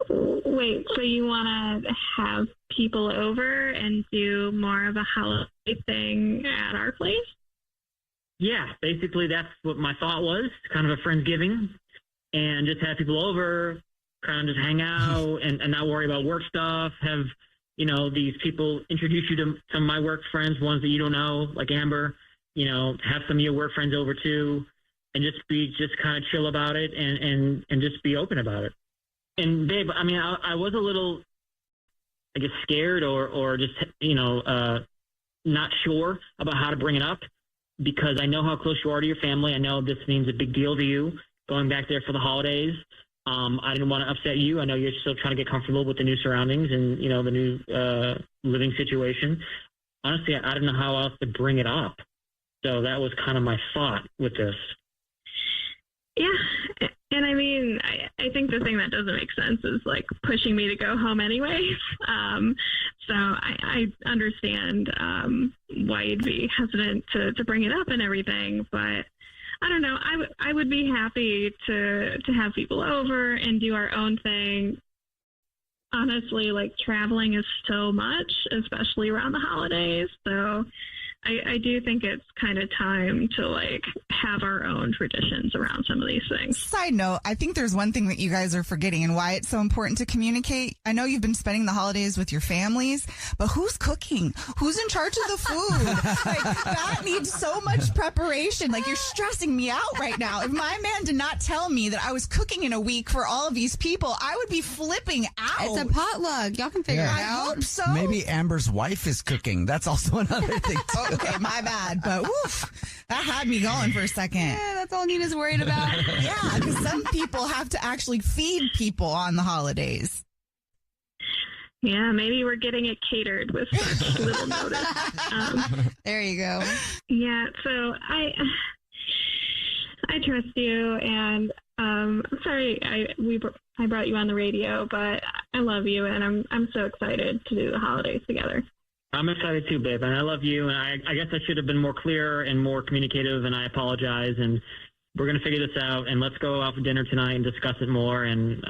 Wait, so you want to have people over and do more of a holiday thing at our place? Yeah, basically that's what my thought was, kind of a Friendsgiving, and just have people over, kind of just hang out and not worry about work stuff, have, these people introduce you to some of my work friends, ones that you don't know, like Amber, have some of your work friends over too, and just kind of chill about it and just be open about it. And babe, I was a little, I guess, scared or just, not sure about how to bring it up. because I know how close you are to your family. I know this means a big deal to you going back there for the holidays. I didn't want to upset you. I know you're still trying to get comfortable with the new surroundings and, the new living situation. Honestly, I don't know how else to bring it up. So that was kind of my thought with this. Yeah. And I mean, I think the thing that doesn't make sense is like pushing me to go home anyways. So I understand why you'd be hesitant to bring it up and everything, but I don't know. I would be happy to have people over and do our own thing. Honestly, like traveling is so much, especially around the holidays. So I do think it's kind of time to like have our own traditions around some of these things. Side note, I think there's one thing that you guys are forgetting and why it's so important to communicate. I know you've been spending the holidays with your families, but who's cooking? Who's in charge of the food? Like, that needs so much preparation. Like, you're stressing me out right now. If my man did not tell me that I was cooking in a week for all of these people, I would be flipping out. It's a potluck. Y'all can figure it out. I hope so. Maybe Amber's wife is cooking. That's also another thing. Okay, my bad, but woof, that had me going for a second. Yeah, that's all Nina's worried about. Yeah, because some people have to actually feed people on the holidays. Yeah, maybe we're getting it catered with such little notice. There you go. Yeah, so I trust you, and I'm sorry I brought you on the radio, but I love you, and I'm so excited to do the holidays together. I'm excited too, babe, and I love you, and I guess I should have been more clear and more communicative, and I apologize, and we're going to figure this out, and let's go out for dinner tonight and discuss it more, and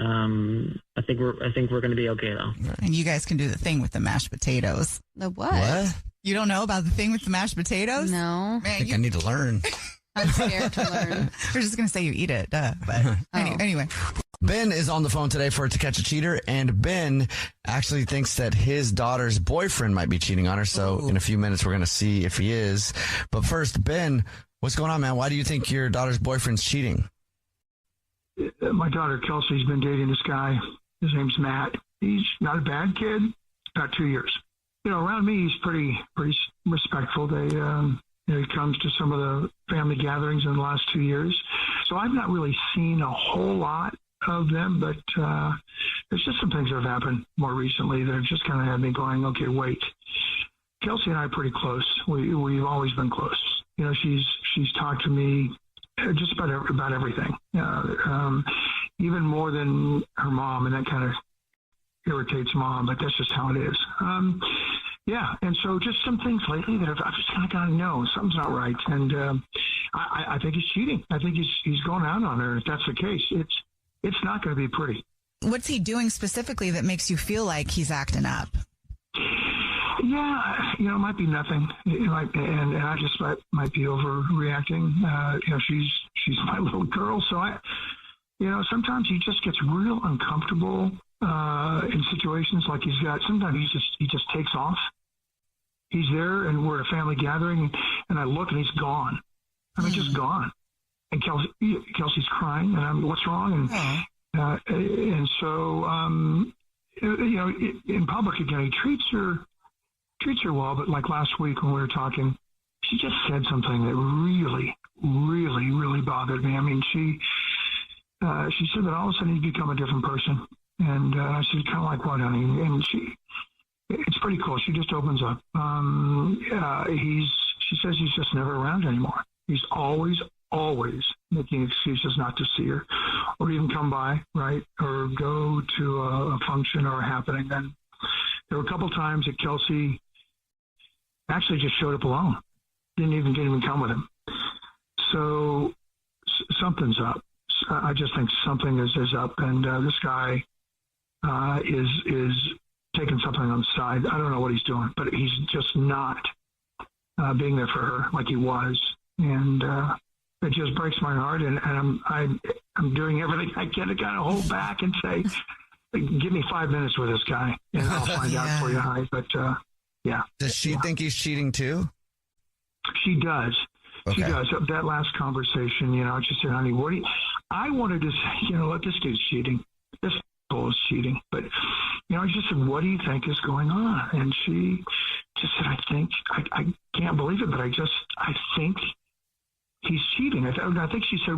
I think we're going to be okay, though. And you guys can do the thing with the mashed potatoes. The what? What? You don't know about the thing with the mashed potatoes? No. Man, I think I need to learn. I'm scared to learn. We're just going to say you eat it, duh. But anyway. Ben is on the phone today for To Catch a Cheater, and Ben actually thinks that his daughter's boyfriend might be cheating on her. So in a few minutes, we're going to see if he is. But first, Ben, what's going on, man? Why do you think your daughter's boyfriend's cheating? My daughter, Kelsey's been dating this guy. His name's Matt. He's not a bad kid. About 2 years. Around me, he's pretty respectful. He comes to some of the family gatherings in the last 2 years. So I've not really seen a whole lot of them, but there's just some things that have happened more recently that have just kind of had me going, okay, wait. Kelsey and I are pretty close. We've always been close. She's talked to me just about everything, even more than her mom, and that kind of irritates mom, but that's just how it is. Yeah, and so just some things lately that I've just kind of got to know something's not right, and I think he's cheating. I think he's going out on her. If that's the case, it's not going to be pretty. What's he doing specifically that makes you feel like he's acting up? Yeah, it might be nothing, and I just might be overreacting. She's my little girl, so sometimes he just gets real uncomfortable in situations like sometimes he just takes off. He's there, and we're at a family gathering, and I look, and he's gone. I mean, just gone. And Kelsey's crying, and I'm, what's wrong? And so, in public again, he treats her well, but like last week when we were talking, she just said something that really, really, really bothered me. I mean, she said that all of a sudden he's become a different person. And I said, kind of like what, honey? And it's pretty cool. She just opens up. She says he's just never around anymore. He's always making excuses not to see her or even come by, right? Or go to a function or a happening. Then there were a couple times that Kelsey actually just showed up alone. Didn't even come with him. So something's up. I just think something is up. And this guy is taking something on the side. I don't know what he's doing, but he's just not being there for her like he was. And it just breaks my heart. And I'm doing everything I can to kind of hold back and say, give me 5 minutes with this guy, and I'll find out for you, honey. But yeah. Does she think he's cheating too? She does. Okay. She does. That last conversation, I just said, honey, I wanted to say, look, this dude's cheating. This is cheating. But, I just said, what do you think is going on? And she just said, I can't believe it, but I think he's cheating. I think she said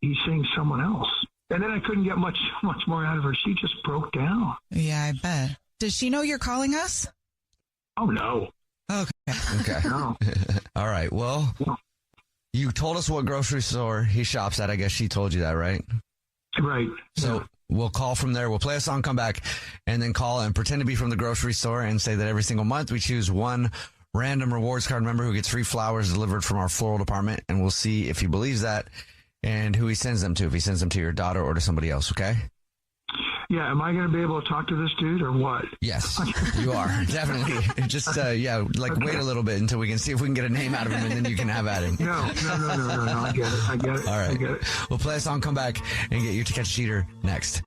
he's seeing someone else. And then I couldn't get much more out of her. She just broke down. Yeah, I bet. Does she know you're calling us? Oh, no. Okay. No. All right. Well, you told us what grocery store he shops at. I guess she told you that, right? Right. So we'll call from there. We'll play a song, come back, and then call and pretend to be from the grocery store and say that every single month we choose one random rewards card member who gets free flowers delivered from our floral department. And we'll see if he believes that and who he sends them to, if he sends them to your daughter or to somebody else. Okay? Yeah, am I going to be able to talk to this dude or what? Yes, you are. Definitely. Just, wait a little bit until we can see if we can get a name out of him, and then you can have at him. No. I get it. All right. I get it. We'll play a song, come back, and get you To Catch a Cheater next.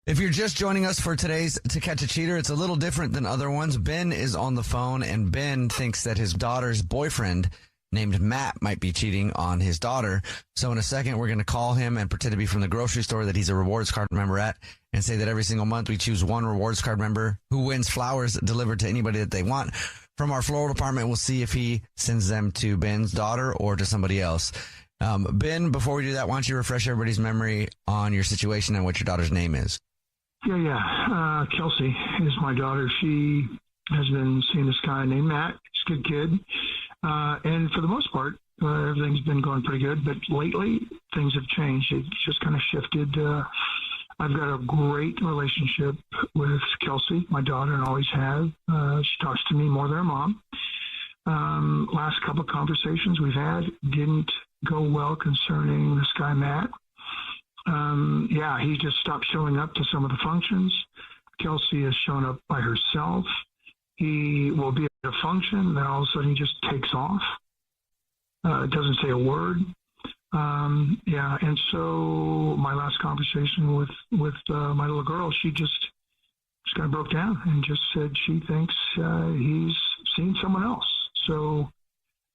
If you're just joining us for today's To Catch a Cheater, it's a little different than other ones. Ben is on the phone, and Ben thinks that his daughter's boyfriend named Matt might be cheating on his daughter. So in a second, we're going to call him and pretend to be from the grocery store that he's a rewards card member at and say that every single month we choose one rewards card member who wins flowers delivered to anybody that they want. From our floral department, we'll see if he sends them to Ben's daughter or to somebody else. Ben, before we do that, why don't you refresh everybody's memory on your situation and what your daughter's name is? Yeah. Kelsey is my daughter. She has been seeing this guy named Matt. He's a good kid. And for the most part, everything's been going pretty good. But lately, things have changed. It's just kind of shifted. I've got a great relationship with Kelsey, my daughter, and always have. She talks to me more than her mom. Last couple of conversations we've had didn't go well concerning this guy, Matt. He just stopped showing up to some of the functions. Kelsey has shown up by herself. He will be at a function, then all of a sudden he just takes off. Doesn't say a word. And so my last conversation with my little girl, she just kind of broke down and just said she thinks he's seen someone else. So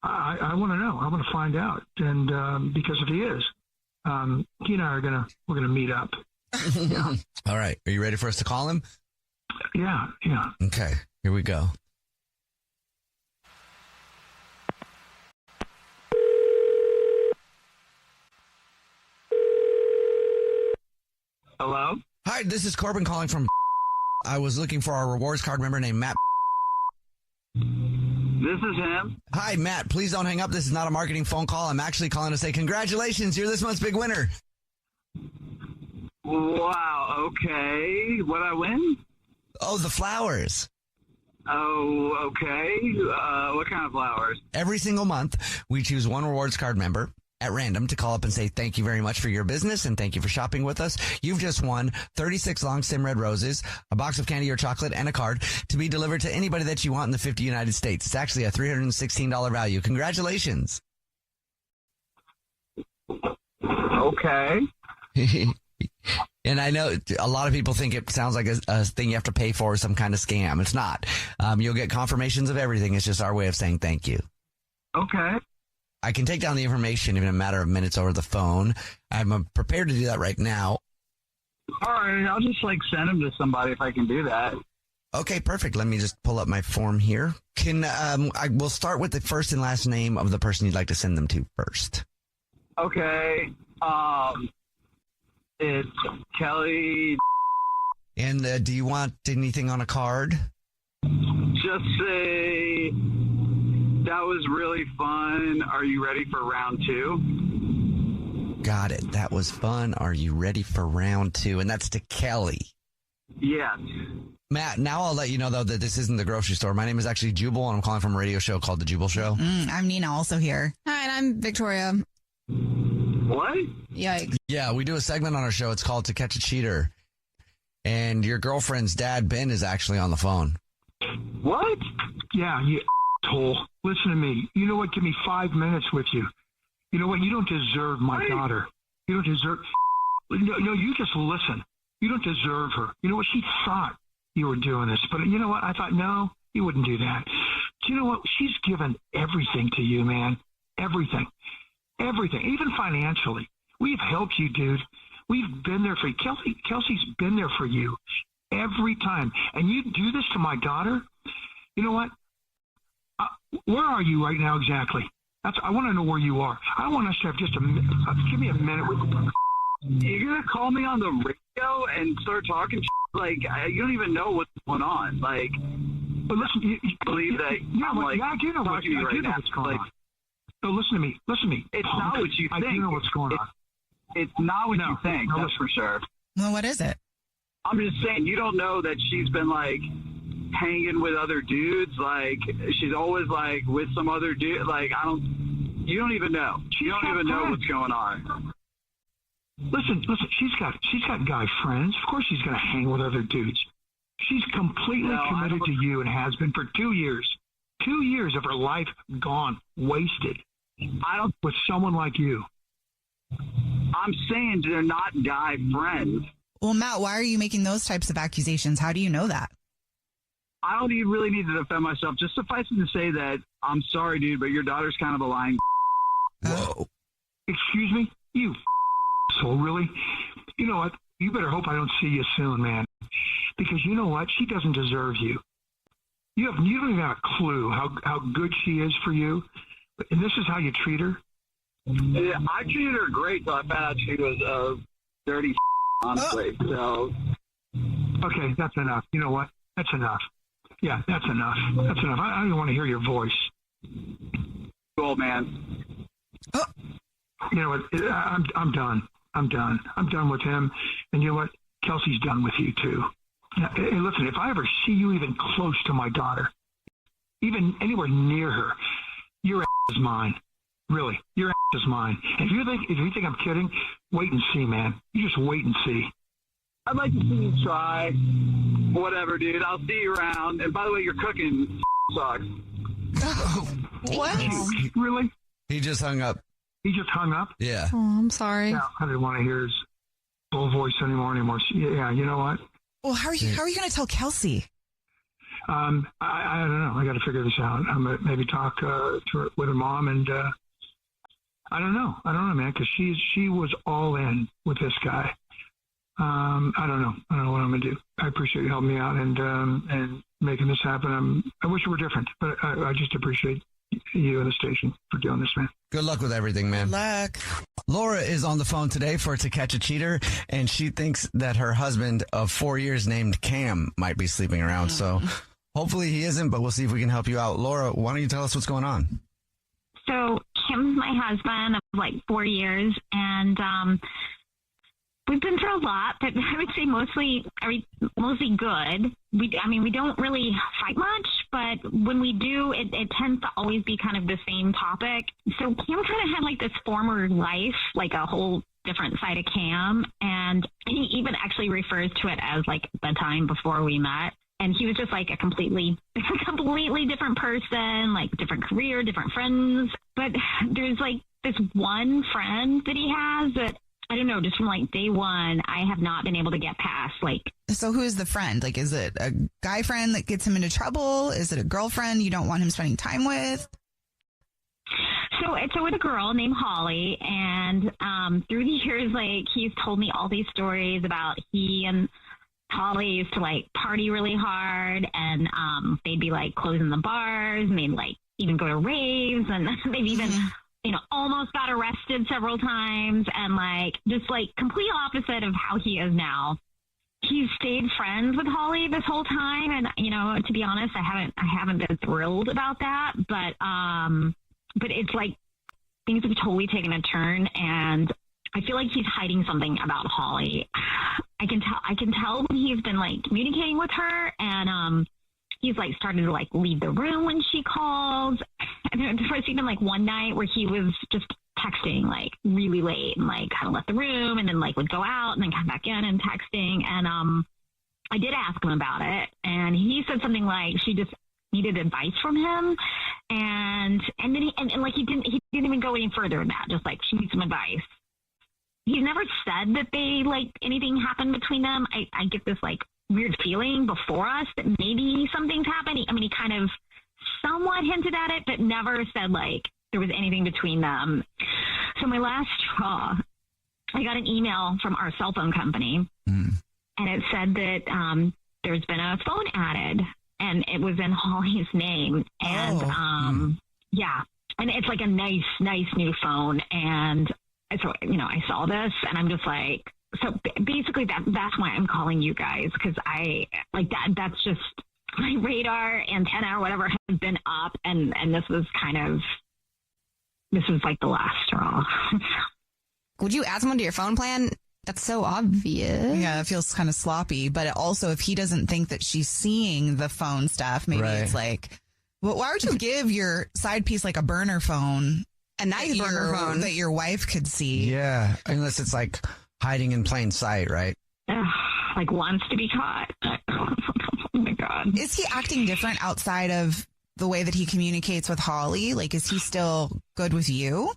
I want to know. I want to find out. And because if he is, he and I we're gonna meet up. Yeah. All right. Are you ready for us to call him? Yeah. Okay. Here we go. Hello? Hi, this is Corbin calling from. I was looking for our rewards card member named Matt. This is him. Hi, Matt. Please don't hang up. This is not a marketing phone call. I'm actually calling to say congratulations. You're this month's big winner. Wow. Okay. What'd I win? Oh, the flowers. Oh, okay. What kind of flowers? Every single month, we choose one rewards card member at random to call up and say thank you very much for your business and thank you for shopping with us. You've just won 36 long stem red roses, a box of candy or chocolate, and a card to be delivered to anybody that you want in the 50 United States. It's actually a $316 value. Congratulations. Okay. And I know a lot of people think it sounds like a thing you have to pay for, some kind of scam. It's not. You'll get confirmations of everything. It's just our way of saying thank you. Okay. I can take down the information in a matter of minutes over the phone. I'm prepared to do that right now. All right. I'll just send them to somebody if I can do that. Okay, perfect. Let me just pull up my form here. We'll start with the first and last name of the person you'd like to send them to first. Okay. It's Kelly. And do you want anything on a card? Just say, that was really fun. Are you ready for round 2? Got it. That was fun. Are you ready for round 2? And that's to Kelly. Yes. Matt, now I'll let you know, though, that this isn't the grocery store. My name is actually Jubal, and I'm calling from a radio show called The Jubal Show. I'm Nina, also here. Hi, and I'm Victoria. What? Yikes. Yeah, we do a segment on our show. It's called To Catch a Cheater. And your girlfriend's dad, Ben, is actually on the phone. What? Yeah, you asshole. Listen to me. You know what? Give me 5 minutes with you. You know what? You don't deserve my daughter. You don't deserve... No, you just listen. You don't deserve her. You know what? She thought you were doing this. But you know what? I thought, no, you wouldn't do that. Do you know what? She's given everything to you, man. Everything. Everything. Even financially. We've helped you, dude. We've been there for you. Kelsey's been there for you every time. And you do this to my daughter? You know what? Where are you right now exactly? I want to know where you are. I want us to have just give me a minute with you. You're going to call me on the radio and start talking like, you don't even know what's going on. Like, but listen, you believe that I'm like, I do know what's going on. So listen to me. It's not what you think. I do know what's going on. It's not what you think. That's for sure. Well, what is it? I'm just saying, you don't know that she's been like hanging with other dudes. Like, she's always like with some other dude. Like, you don't even know. You don't even know what's going on. Listen, she's got guy friends. Of course she's going to hang with other dudes. She's completely committed to you and has been for 2 years. 2 years of her life gone, wasted. With someone like you. I'm saying they're not guy friends. Well, Matt, why are you making those types of accusations? How do you know that? I don't really need to defend myself. Just suffice it to say that I'm sorry, dude, but your daughter's kind of a lying. Whoa. Excuse me? You so really? You know what? You better hope I don't see you soon, man. Because you know what? She doesn't deserve you. You don't even have a clue how good she is for you. And this is how you treat her? Yeah, I treated her great till I found out she was a dirty honestly. So okay, that's enough. You know what? That's enough. Yeah, that's enough. That's enough. I don't even want to hear your voice. Cool, man. You know what? I'm done. I'm done with him. And you know what? Kelsey's done with you too. Now, hey, listen, if I ever see you even close to my daughter, even anywhere near her, your ass is mine. Really, your ass is mine. If you think I'm kidding, wait and see, man. You just wait and see. I'd like to see you try. Whatever, dude. I'll see you around. And by the way, your cooking sucks. Oh, what? Really? He just hung up. He just hung up? Yeah. Oh, I'm sorry. Yeah, I didn't want to hear his full voice anymore. Yeah, you know what? Well, how are you going to tell Kelsey? I don't know. I got to figure this out. I'm gonna maybe talk with her mom, and I don't know, man, because she was all in with this guy. I don't know what I'm gonna do. I appreciate you helping me out and making this happen. I wish it were different, but I just appreciate you and the station for doing this, man. Good luck with everything, man. Good luck. Laura is on the phone today for To Catch a Cheater, and she thinks that her husband of 4 years named Cam might be sleeping around. So hopefully he isn't, but we'll see if we can help you out. Laura, why don't you tell us what's going on? So Kim's my husband of like 4 years, and we've been through a lot, but I would say mostly good. We don't really fight much, but when we do, it tends to always be kind of the same topic. So Cam kind of had like this former life, like a whole different side of Cam, and he even actually refers to it as like the time before we met. And he was just like a completely different person, like different career, different friends. But there's like this one friend that he has that, I don't know, just from like day one, I have not been able to get past. Like, so who is the friend? Like, is it a guy friend that gets him into trouble? Is it a girlfriend you don't want him spending time with? So it's with a girl named Holly, and through the years, like, he's told me all these stories about he and Holly used to like party really hard, and they'd be like closing the bars, and they'd like even go to raves, and they've even almost got arrested several times, and like just like complete opposite of how he is now. He's stayed friends with Holly this whole time, and to be honest, I haven't been thrilled about that, but it's like things have totally taken a turn, and I feel like he's hiding something about Holly. I can tell when he's been like communicating with her, and he's like started to like leave the room when she calls. And there was even like one night where he was just texting like really late and like kind of left the room and then like would go out and then come back in and texting. And I did ask him about it, and he said something like she just needed advice from him, and then he didn't even go any further than that. Just like she needs some advice. He's never said that anything happened between them. I get this like weird feeling before us that maybe something's happened. He kind of somewhat hinted at it, but never said like there was anything between them. So my last straw, I got an email from our cell phone company, and it said that there's been a phone added, and it was in Holly's name. And, yeah. And it's like a nice new phone. And so, I saw this and I'm just like, so basically that's why I'm calling you guys. Cause I like that's just my radar antenna or whatever has been up. And this was like the last straw. Would you add someone to your phone plan? That's so obvious. Yeah, it feels kind of sloppy. But also, if he doesn't think that she's seeing the phone stuff, maybe it's like, well, why would you give your side piece like a burner phone? A nice burner phone. That your wife could see. Yeah, unless it's like hiding in plain sight, right? Like wants to be caught. Oh my God. Is he acting different outside of the way that he communicates with Holly? Like, is he still good with you?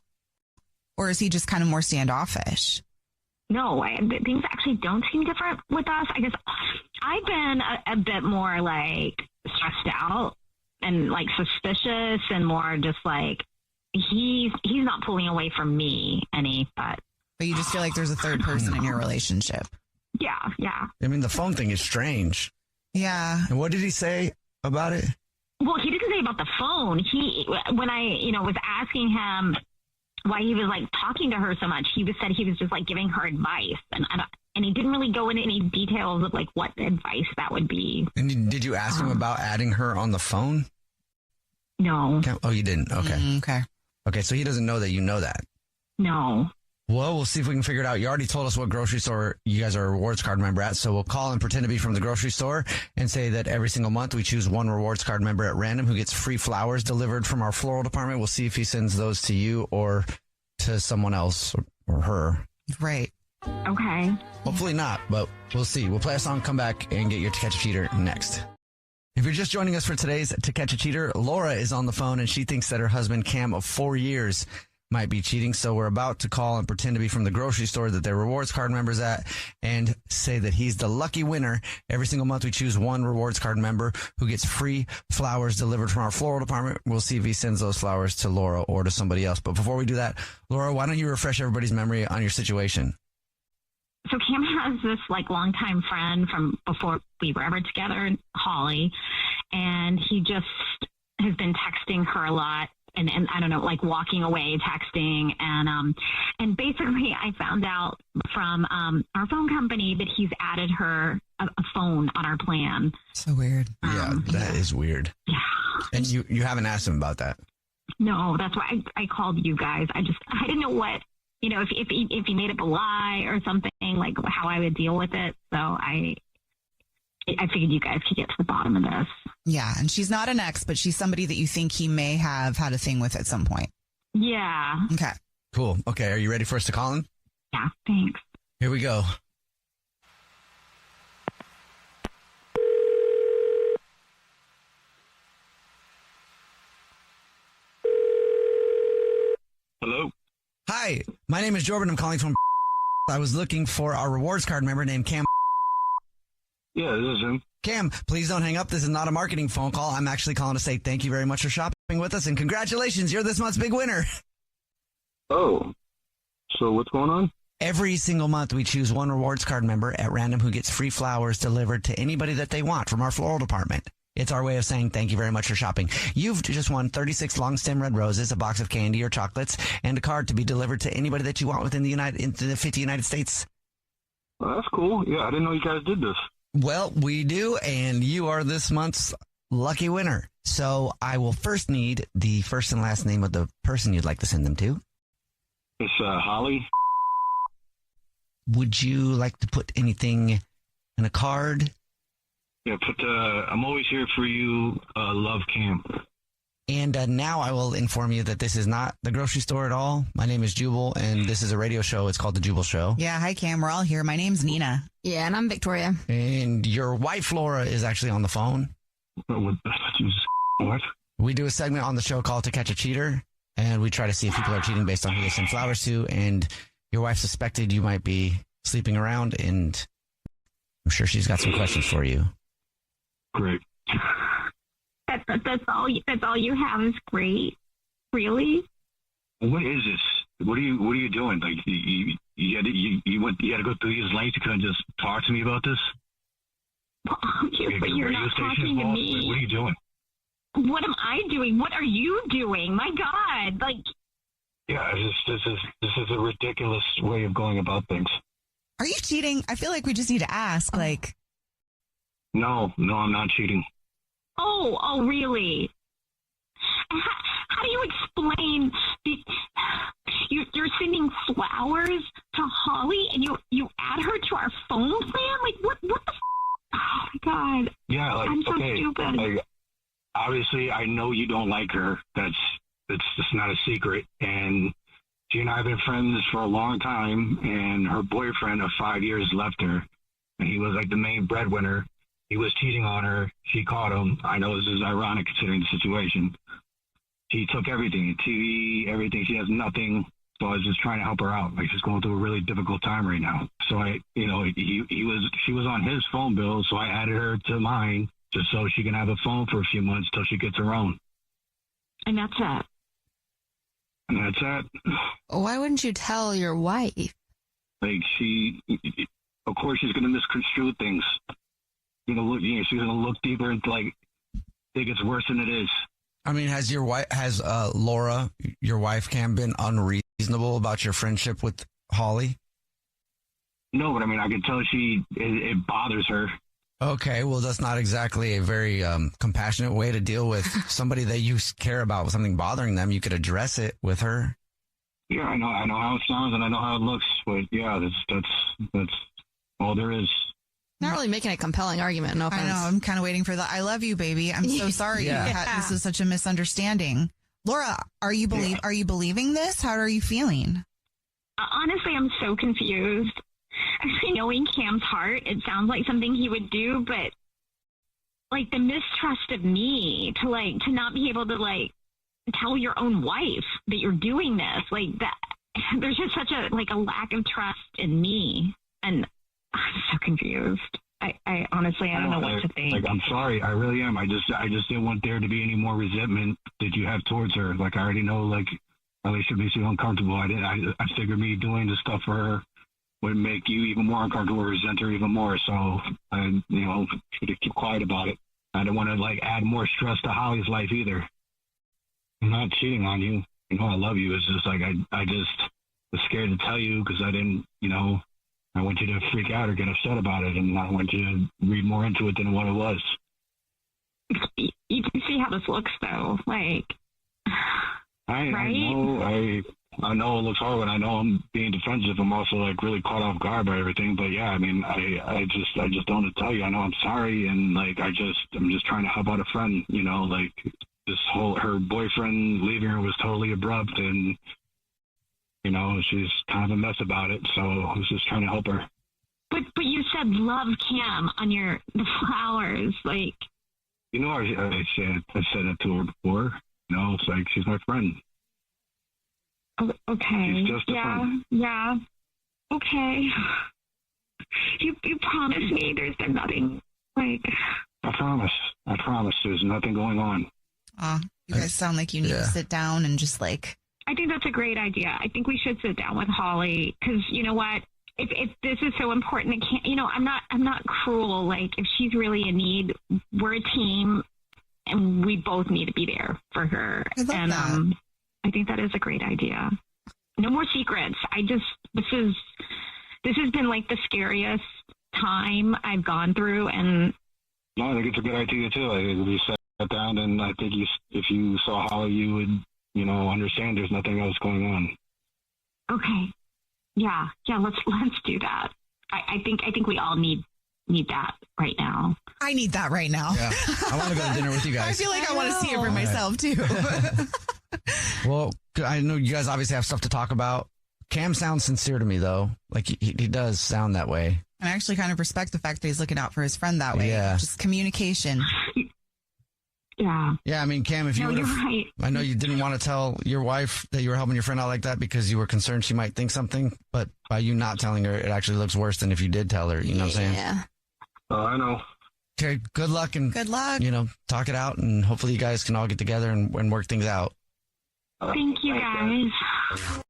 Or is he just kind of more standoffish? No, things actually don't seem different with us. I guess I've been a bit more like stressed out and like suspicious and more just like he's not pulling away from me any, but you just feel like there's a third person in your relationship. Yeah. I mean, the phone thing is strange. Yeah. And what did he say about it? Well, he didn't say about the phone. When I, was asking him why he was like talking to her so much, he said he was just like giving her advice, and he didn't really go into any details of like what advice that would be. And did you ask him about adding her on the phone? No. Oh, you didn't. Okay. Okay. So he doesn't know that you know that. No. Well, we'll see if we can figure it out. You already told us what grocery store you guys are a rewards card member at, so we'll call and pretend to be from the grocery store and say that every single month we choose one rewards card member at random who gets free flowers delivered from our floral department. We'll see if he sends those to you or to someone else or her. Right. Okay. Hopefully not, but we'll see. We'll play a song, come back, and get your To Catch a Cheater next. If you're just joining us for today's To Catch a Cheater, Laura is on the phone and she thinks that her husband Cam of 4 years might be cheating. So we're about to call and pretend to be from the grocery store that they're rewards card members at and say that he's the lucky winner. Every single month we choose one rewards card member who gets free flowers delivered from our floral department. We'll see if he sends those flowers to Laura or to somebody else. But before we do that, Laura, why don't you refresh everybody's memory on your situation? So Cam has this like longtime friend from before we were ever together, Holly, and he just has been texting her a lot. And I don't know, like walking away, texting. And basically I found out from our phone company that he's added her a phone on our plan. So weird. Yeah, that is weird. Yeah. And you haven't asked him about that? No, that's why I called you guys. I didn't know what, if he made up a lie or something, like how I would deal with it. So I figured you guys could get to the bottom of this. Yeah, and she's not an ex, but she's somebody that you think he may have had a thing with at some point. Yeah. Okay. Cool. Okay, are you ready for us to call him? Yeah, thanks. Here we go. Hello? Hi, my name is Jordan. I'm calling from I was looking for our rewards card member named Cam. Yeah, this is him. Cam, please don't hang up. This is not a marketing phone call. I'm actually calling to say thank you very much for shopping with us and congratulations. You're this month's big winner. Oh, so what's going on? Every single month we choose one rewards card member at random who gets free flowers delivered to anybody that they want from our floral department. It's our way of saying thank you very much for shopping. You've just won 36 long stem red roses, a box of candy or chocolates, and a card to be delivered to anybody that you want within the 50 United States. Well, that's cool. Yeah, I didn't know you guys did this. Well, we do, and you are this month's lucky winner. So I will first need the first and last name of the person you'd like to send them to. It's Holly. Would you like to put anything in a card? Yeah, I'm always here for you, love Cam. And now I will inform you that this is not the grocery store at all. My name is Jubal, and this is a radio show. It's called The Jubal Show. Yeah, hi, Cam. We're all here. My name's Nina. Yeah, and I'm Victoria. And your wife, Laura, is actually on the phone. What? We do a segment on the show called To Catch a Cheater, and we try to see if people are cheating based on who they send flowers to. And your wife suspected you might be sleeping around, and I'm sure she's got some questions for you. Great. That's all you have is great. Really? What is this? What are you doing? Like you had to go through these lengths. You couldn't just talk to me about this. Obviously, you're not talking to me. What are you doing? What am I doing? What are you doing? My God, like. Yeah, this is a ridiculous way of going about things. Are you cheating? I feel like we just need to ask, like. No, I'm not cheating. Oh, really? How do you explain you're sending flowers to Holly and you add her to our phone plan? Like, what the oh, my God. Yeah, like, I'm so okay, stupid. like, obviously, I know you don't like her. That's just not a secret. And she and I have been friends for a long time, and her boyfriend of 5 years left her, and he was like the main breadwinner. He was cheating on her. She caught him. I know this is ironic considering the situation. He took everything, TV, everything. She has nothing. So I was just trying to help her out. Like, she's going through a really difficult time right now. So she was on his phone bill. So I added her to mine just so she can have a phone for a few months till she gets her own. And that's it. And that's it. Why wouldn't you tell your wife? Like, of course, she's going to misconstrue things. She's going to look deeper and like think it's worse than it is. I mean, has Laura, your wife, Cam, been unreasonable about your friendship with Holly? No, but I mean, I can tell it bothers her. Okay, well, that's not exactly a very compassionate way to deal with somebody that you care about with something bothering them. You could address it with her. Yeah, I know how it sounds and I know how it looks, but yeah, that's all there is. Not really making a compelling argument. No offense. I know. I'm kind of waiting for that. I love you, baby. I'm so sorry. This is such a misunderstanding. Laura, are you believing this? How are you feeling? Honestly, I'm so confused. Actually, knowing Cam's heart, it sounds like something he would do, but like the mistrust of me to not be able to like tell your own wife that you're doing this, like that. There's just such a lack of trust in me, and I'm so confused. I honestly, I don't know what to think. Like, I'm sorry. I really am. I just didn't want there to be any more resentment that you have towards her. Like, I already know, like, Alicia makes you uncomfortable. I figured me doing this stuff for her would make you even more uncomfortable, resent her even more. So I, should have kept quiet about it. I didn't want to like add more stress to Holly's life either. I'm not cheating on you. I love you. It's just like, I just was scared to tell you because I didn't, I want you to freak out or get upset about it, and I want you to read more into it than what it was. You can see how this looks, though. Like, right? I know it looks horrible, and I know I'm being defensive. I'm also like really caught off guard by everything. But yeah, I mean, I just don't want to tell you. I know I'm sorry, and like I'm just trying to help out a friend. Like her boyfriend leaving her was totally abrupt, and she's kind of a mess about it, so I was just trying to help her. But you said love Cam on the flowers, like. I said that to her before. It's like she's my friend. Okay. She's just a friend. Yeah. Okay. You promised me there's been nothing, like. I promise there's nothing going on. You guys sound like you need to sit down and just like. I think that's a great idea. I think we should sit down with Holly because you know what? If this is so important, I'm not cruel. Like if she's really in need, we're a team, and we both need to be there for her. I love that. I think that is a great idea. No more secrets. This has been like the scariest time I've gone through, and. No, I think it's a good idea too. I think we sat down, and I think if you saw Holly, you would. Understand there's nothing else going on. Okay. Yeah, let's do that. I think we all need that right now. I need that right now. Yeah. I want to go to dinner with you guys. I feel like I want to see it for myself too. Well, I know you guys obviously have stuff to talk about. Cam sounds sincere to me though. Like he does sound that way. I actually kind of respect the fact that he's looking out for his friend that way. Yeah. Just communication. Yeah. Yeah, I mean, Cam, if you would have, right. I know you didn't want to tell your wife that you were helping your friend out like that because you were concerned she might think something, but by you not telling her, it actually looks worse than if you did tell her. You know what I'm saying? Yeah. I know. Okay, good luck. Talk it out, and hopefully you guys can all get together and work things out. Thank you, guys.